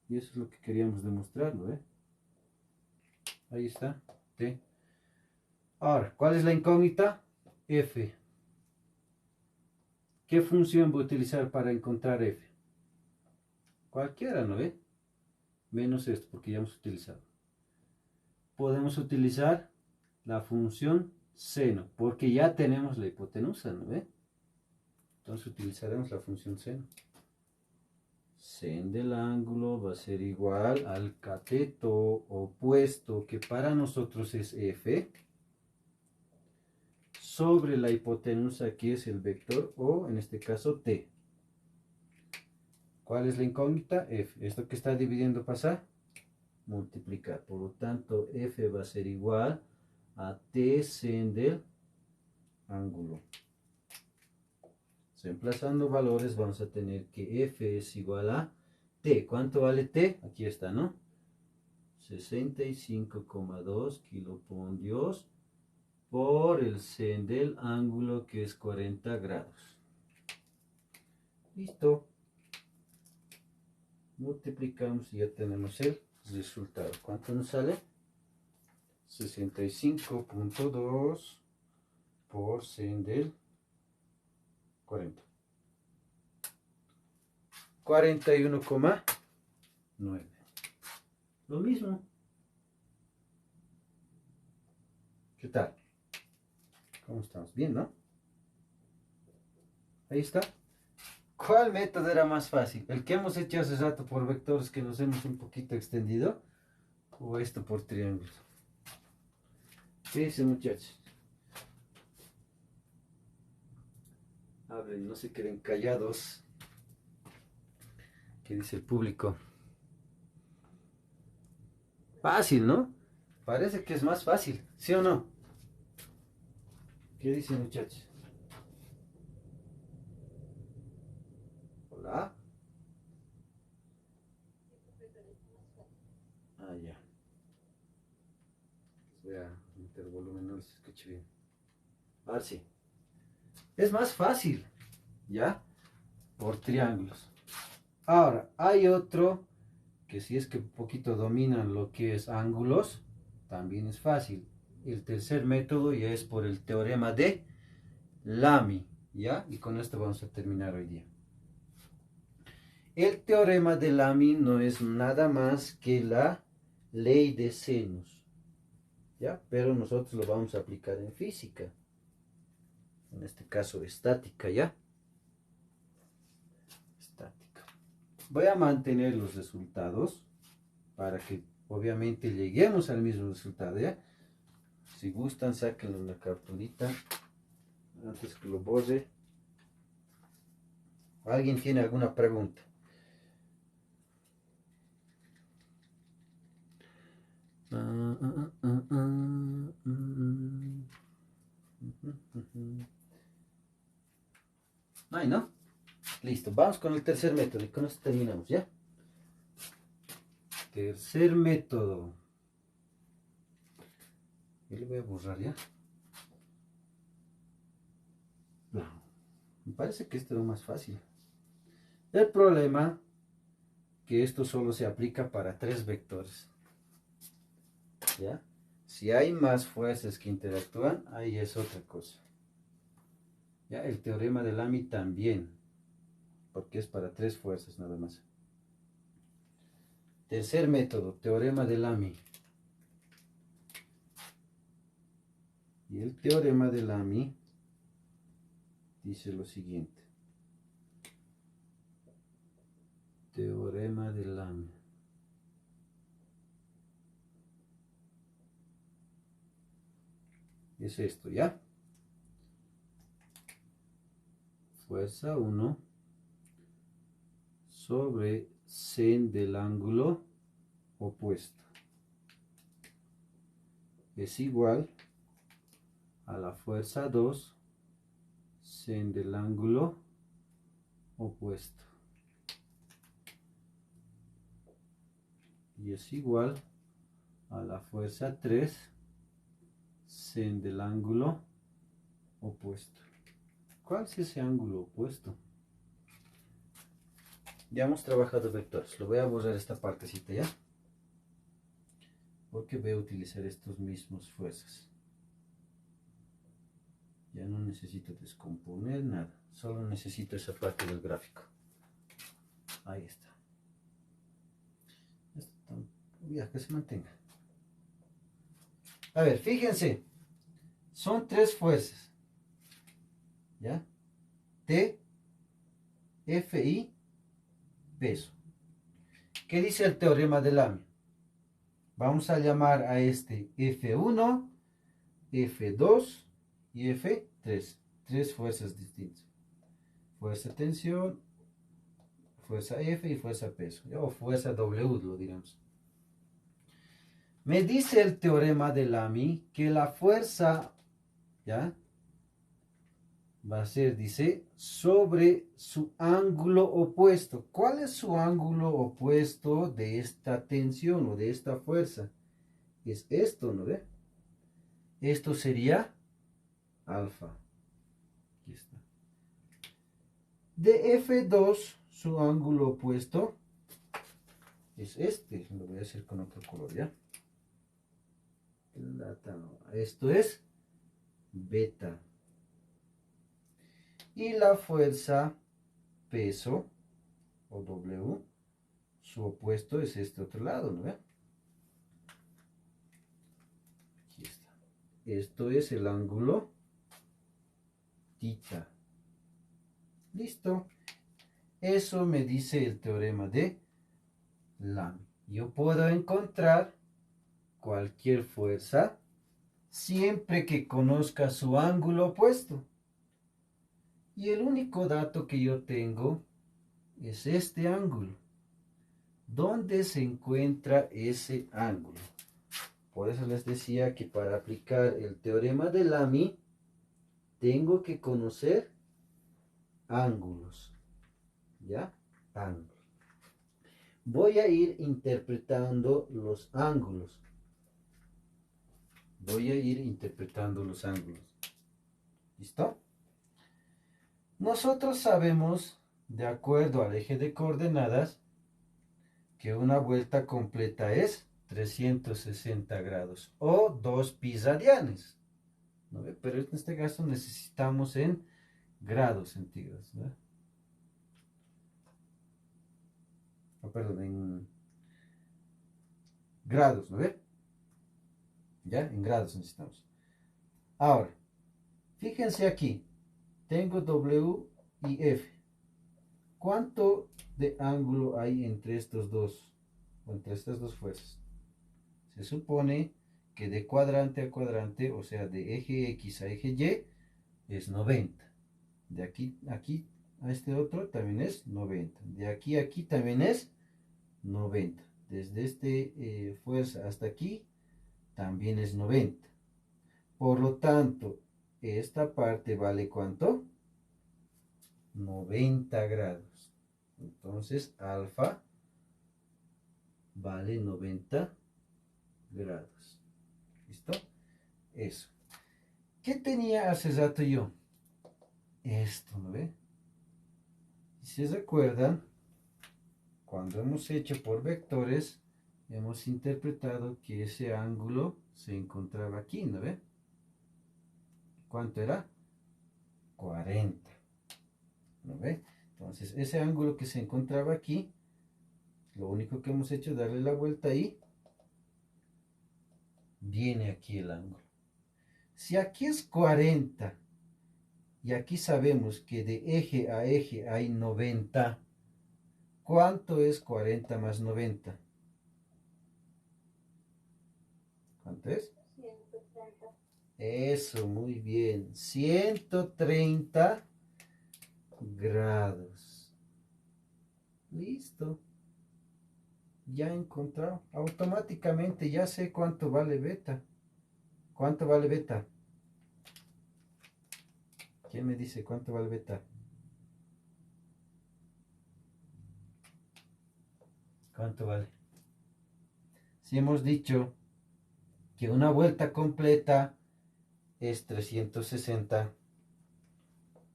Y eso es lo que queríamos demostrar, ¿no? Ahí está. T. Ahora, ¿cuál es la incógnita? F. ¿Qué función voy a utilizar para encontrar F? Cualquiera, ¿no ve? Menos esto, porque ya hemos utilizado. Podemos utilizar la función seno, porque ya tenemos la hipotenusa, ¿no ve? Entonces utilizaremos la función seno. Sen del ángulo va a ser igual al cateto opuesto, que para nosotros es F, sobre la hipotenusa, que es el vector, o en este caso T. ¿Cuál es la incógnita? F. Esto que está dividiendo pasa multiplicar. Por lo tanto, F va a ser igual a T sen del ángulo. Reemplazando valores vamos a tener que F es igual a T. ¿Cuánto vale T? Aquí está, ¿no? 65,2 kilopondios por el sen del ángulo, que es 40 grados. Listo. Multiplicamos y ya tenemos el resultado. ¿Cuánto nos sale? 65,2 por sen del 40. 41,9. Lo mismo. ¿Qué tal? ¿Cómo estamos? Bien, ¿no? Ahí está. ¿Cuál método era más fácil? ¿El que hemos hecho hace rato por vectores, que nos hemos un poquito extendido? ¿O esto por triángulos? ¿Qué dicen, muchachos? Hablen, no se queden callados. ¿Qué dice el público? Fácil, ¿no? Parece que es más fácil, ¿sí o no? ¿Qué dicen, muchachos? Hola. Ah, ya. Voy a meter volumen, no les escuché bien. A ver si. Es más fácil, ¿ya? Por triángulos. Ahora, hay otro que si es que un poquito dominan lo que es ángulos, también es fácil. El tercer método ya es por el teorema de Lamy, ¿ya? Y con esto vamos a terminar hoy día. El teorema de Lamy no es nada más que la ley de senos, ¿ya? Pero nosotros lo vamos a aplicar en física, en este caso estática, ¿ya? Estática. Voy a mantener los resultados para que obviamente lleguemos al mismo resultado, ¿ya? Si gustan, sáquenlo una cartulita antes que lo borre. ¿Alguien tiene alguna pregunta? No hay, ¿no? Listo, vamos con el tercer método y con esto terminamos, ¿ya? Tercer método. Yo le voy a borrar, ¿ya? No, me parece que esto es lo más fácil. El problema que esto solo se aplica para tres vectores, ¿ya? Si hay más fuerzas que interactúan, ahí es otra cosa. ¿Ya? El teorema de Lamy también, porque es para tres fuerzas nada más. Tercer método, teorema de Lamy. Y el teorema de Lamy dice lo siguiente. Teorema de Lamy. Es esto, ¿ya? Fuerza 1 sobre sen del ángulo opuesto es igual a la fuerza 2 sen del ángulo opuesto, y es igual a la fuerza 3 sen del ángulo opuesto. ¿Cuál es ese ángulo opuesto? Ya hemos trabajado vectores. Lo voy a borrar esta partecita, ¿ya? Porque voy a utilizar estos mismos fuerzas. Ya no necesito descomponer nada. Solo necesito esa parte del gráfico. Ahí está. Ya, que se mantenga. A ver, fíjense. Son tres fuerzas. ¿Ya? T, F y peso. ¿Qué dice el teorema de Lamy? Vamos a llamar a este F1, F2 y F3. Tres fuerzas distintas. Fuerza tensión, fuerza F y fuerza peso, ¿ya? O fuerza W, lo diremos. Me dice el teorema de Lamy que la fuerza, ¿ya? Va a ser, dice, sobre su ángulo opuesto. ¿Cuál es su ángulo opuesto de esta tensión o de esta fuerza? Es esto, ¿no ve? Esto sería alfa. Aquí está. De F2, su ángulo opuesto es este. Lo voy a hacer con otro color, ¿ya? Esto es beta. Y la fuerza peso o W, su opuesto es este otro lado, ¿no ve? Aquí está. Esto es el ángulo θ. Listo. Eso me dice el teorema de Lamy. Yo puedo encontrar cualquier fuerza siempre que conozca su ángulo opuesto. Y el único dato que yo tengo es este ángulo. ¿Dónde se encuentra ese ángulo? Por eso les decía que para aplicar el teorema de Lamy tengo que conocer ángulos. ¿Ya? Ángulos. Voy a ir interpretando los ángulos. ¿Listo? Nosotros sabemos, de acuerdo al eje de coordenadas, que una vuelta completa es 360 grados o 2 pi radianes, ¿no ve? Pero en este caso necesitamos en grados centígrados, ¿no? Perdón, en grados, ¿no ve? Ya, en grados necesitamos. Ahora, fíjense aquí, tengo W y F. ¿Cuánto de ángulo hay entre estos dos, o entre estas dos fuerzas? Se supone que de cuadrante a cuadrante, o sea, de eje X a eje Y, es 90. De aquí a aquí a este otro también es 90. De aquí a aquí también es 90. Desde este fuerza hasta aquí también es 90. Por lo tanto, esta parte vale ¿cuánto? 90 grados. Entonces, alfa vale 90 grados. ¿Listo? Eso. ¿Qué tenía hace rato yo? Esto, ¿no ve? Si se recuerdan, cuando hemos hecho por vectores, hemos interpretado que ese ángulo se encontraba aquí, ¿no ve? ¿Cuánto era? 40. ¿No ve? Entonces, ese ángulo que se encontraba aquí, lo único que hemos hecho es darle la vuelta ahí. Viene aquí el ángulo. Si aquí es 40 y aquí sabemos que de eje a eje hay 90, ¿cuánto es 40 más 90? ¿Cuánto es? 130. Eso, muy bien. 130 grados. Listo. Ya he encontrado. Automáticamente ya sé cuánto vale beta. ¿Cuánto vale beta? ¿Quién me dice cuánto vale beta? ¿Cuánto vale? Si hemos dicho que una vuelta completa es 360.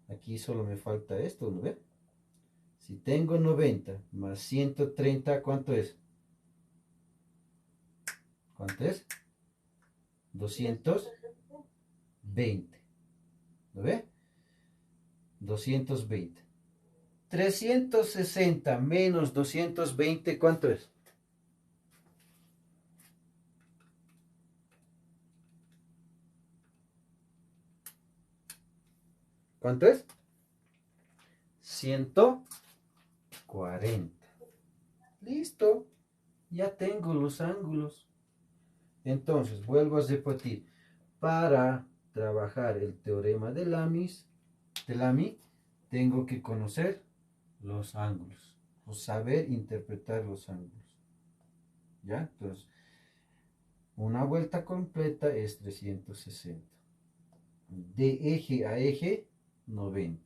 Aquí solo me falta esto, ¿no ve? Si tengo 90 más 130, ¿cuánto es? ¿Cuánto es? 220. ¿Lo ve? 220. 360 menos 220, ¿cuánto es? ¿Cuánto es? 140. Listo. Ya tengo los ángulos. Entonces, vuelvo a repetir. Para trabajar el teorema de Lamy, tengo que conocer los ángulos. Pues saber interpretar los ángulos. ¿Ya? Entonces, una vuelta completa es 360. De eje a eje, 90.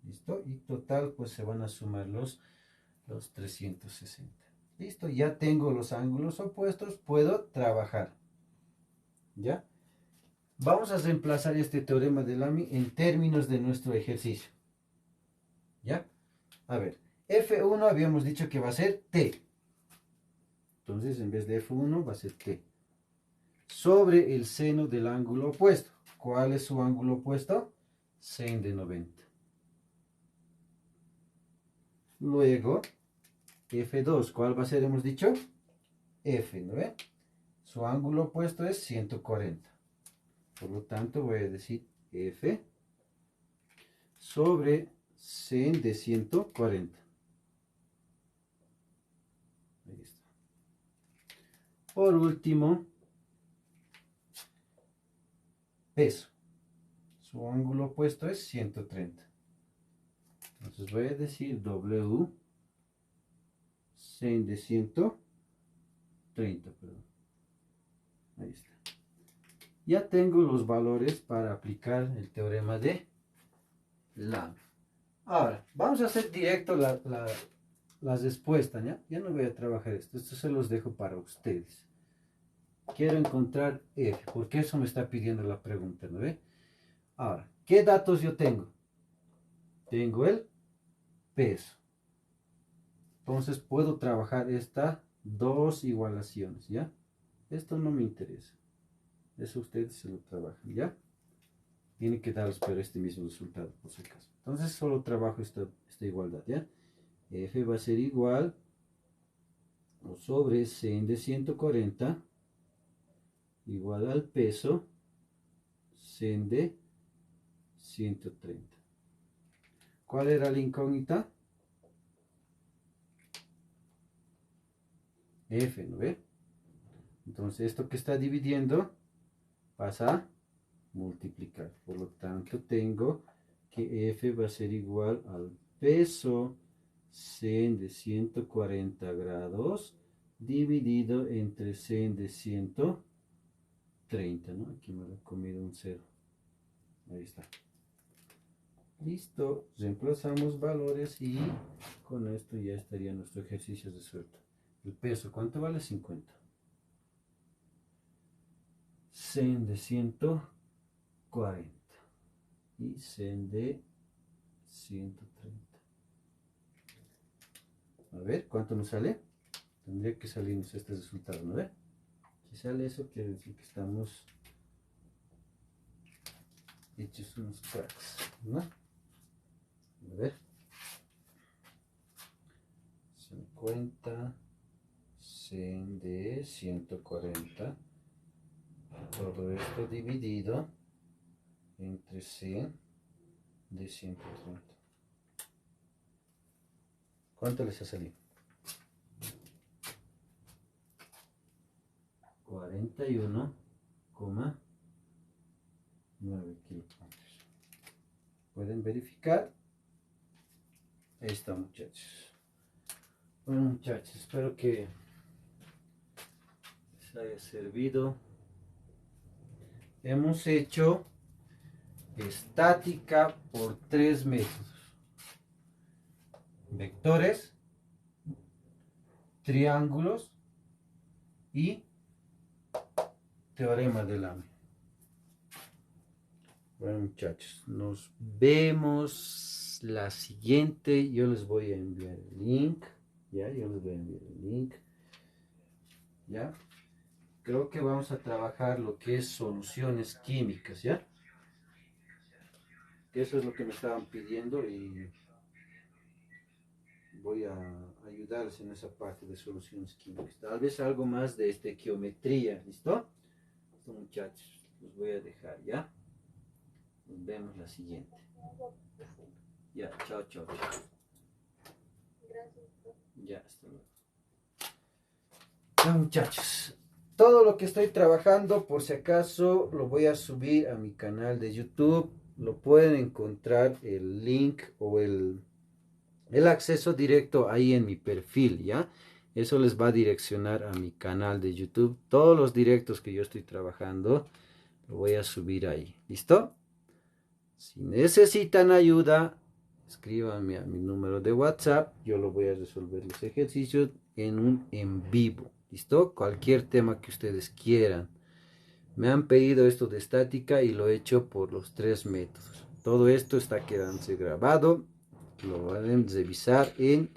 ¿Listo? Y total, pues se van a sumar los 360. Listo, ya tengo los ángulos opuestos, puedo trabajar. ¿Ya? Vamos a reemplazar este teorema de Lamy en términos de nuestro ejercicio. ¿Ya? A ver, F1 habíamos dicho que va a ser T. Entonces, en vez de F1 va a ser T. Sobre el seno del ángulo opuesto. ¿Cuál es su ángulo opuesto? Sen de 90. Luego, F2, ¿cuál va a ser? Hemos dicho F, ¿no ve? Su ángulo opuesto es 140. Por lo tanto, voy a decir F sobre sen de 140. Ahí está. Por último, peso. Su ángulo opuesto es 130. Entonces voy a decir W sen de 130, perdón. Ahí está. Ya tengo los valores para aplicar el teorema de Lamy. Ahora, vamos a hacer directo la respuesta, ¿ya? Ya no voy a trabajar esto se los dejo para ustedes. Quiero encontrar F, porque eso me está pidiendo la pregunta, ¿no ve? Ahora, ¿qué datos yo tengo? Tengo el peso. Entonces puedo trabajar estas dos igualaciones, ¿ya? Esto no me interesa. Eso ustedes se lo trabajan, ¿ya? Tiene que darles pero este mismo resultado, por si acaso. Entonces solo trabajo esta igualdad, ¿ya? F va a ser igual o sobre sen de 140 igual al peso sen de 130. ¿Cuál era la incógnita? F, ¿no ve? Entonces esto que está dividiendo pasa a multiplicar. Por lo tanto tengo que F va a ser igual al peso sen de 140 grados dividido entre sen de 130, ¿no? Aquí me he comido un 0. Ahí está. Listo, reemplazamos valores y con esto ya estaría nuestro ejercicio resuelto. El peso, ¿cuánto vale? 50. Sen de 140 y sen de 130. A ver, ¿cuánto nos sale? Tendría que salirnos este resultado, ¿no ve? Si sale eso, quiere decir que estamos hechos unos cracks, ¿no? A ver. 50 sen de 140. Todo esto dividido entre sen de 130. ¿Cuánto les ha salido? 41,9 kilogramos. Pueden verificar. Ahí está, muchachos. Bueno, muchachos, espero que les haya servido. Hemos hecho estática por 3 métodos: vectores, triángulos y teorema de Lamy. Bueno, muchachos, nos vemos la siguiente. Yo les voy a enviar el link. Ya, yo les voy a enviar el link. Ya. Creo que vamos a trabajar lo que es soluciones químicas, ¿ya? Que eso es lo que me estaban pidiendo y voy a ayudarles en esa parte de soluciones químicas. Tal vez algo más de estequiometría, ¿listo? Listo, muchachos, los voy a dejar, ¿ya? Nos vemos la siguiente. Ya, chao, chao, chao. Ya, hasta luego. Ya, muchachos. Todo lo que estoy trabajando, por si acaso, lo voy a subir a mi canal de YouTube. Lo pueden encontrar el link o el el acceso directo ahí en mi perfil, ¿ya? Eso les va a direccionar a mi canal de YouTube. Todos los directos que yo estoy trabajando, lo voy a subir ahí. ¿Listo? Si necesitan ayuda, escríbanme a mi número de WhatsApp. Yo lo voy a resolver los ejercicios en un en vivo. ¿Listo? Cualquier tema que ustedes quieran. Me han pedido esto de estática y lo he hecho por los 3 métodos. Todo esto está quedándose grabado. Lo van a revisar en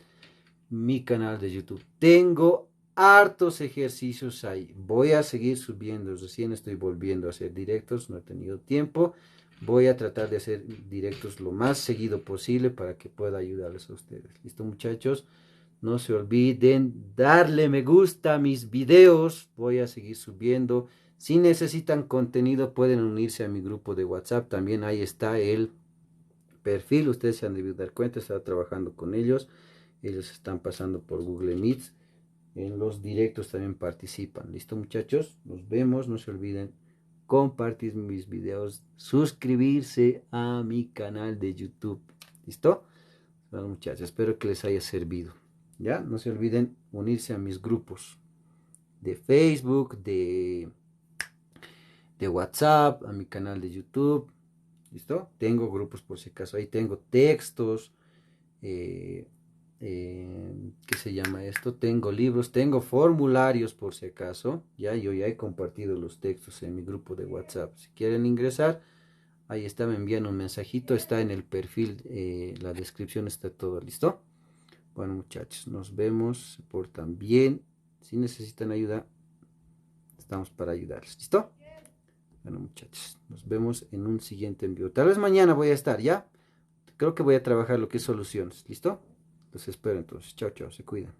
mi canal de YouTube. Tengo hartos ejercicios ahí. Voy a seguir subiendo. Recién estoy volviendo a hacer directos. No he tenido tiempo. Voy a tratar de hacer directos lo más seguido posible para que pueda ayudarles a ustedes. ¿Listo, muchachos? No se olviden darle me gusta a mis videos. Voy a seguir subiendo. Si necesitan contenido, pueden unirse a mi grupo de WhatsApp. También ahí está el perfil. Ustedes se han debido dar cuenta. Estaba trabajando con ellos. Ellos están pasando por Google Meets. En los directos también participan. ¿Listo, muchachos? Nos vemos. No se olviden compartir mis videos. Suscribirse a mi canal de YouTube. ¿Listo? Bueno, muchachos, espero que les haya servido. ¿Ya? No se olviden unirse a mis grupos de Facebook, de WhatsApp, a mi canal de YouTube. ¿Listo? Tengo grupos por si acaso. Ahí tengo textos. ¿Qué se llama esto? Tengo libros, tengo formularios por si acaso. Ya, yo ya he compartido los textos en mi grupo de WhatsApp. Si quieren ingresar, ahí está, me envían un mensajito. Está en el perfil, la descripción está todo listo. Bueno, muchachos, nos vemos. Se portan bien. Si necesitan ayuda, estamos para ayudarles. ¿Listo? Bueno, muchachos, nos vemos en un siguiente envío. Tal vez mañana voy a estar, ¿ya? Creo que voy a trabajar lo que es soluciones. ¿Listo? Los espero entonces. Chao, chao. Se cuidan.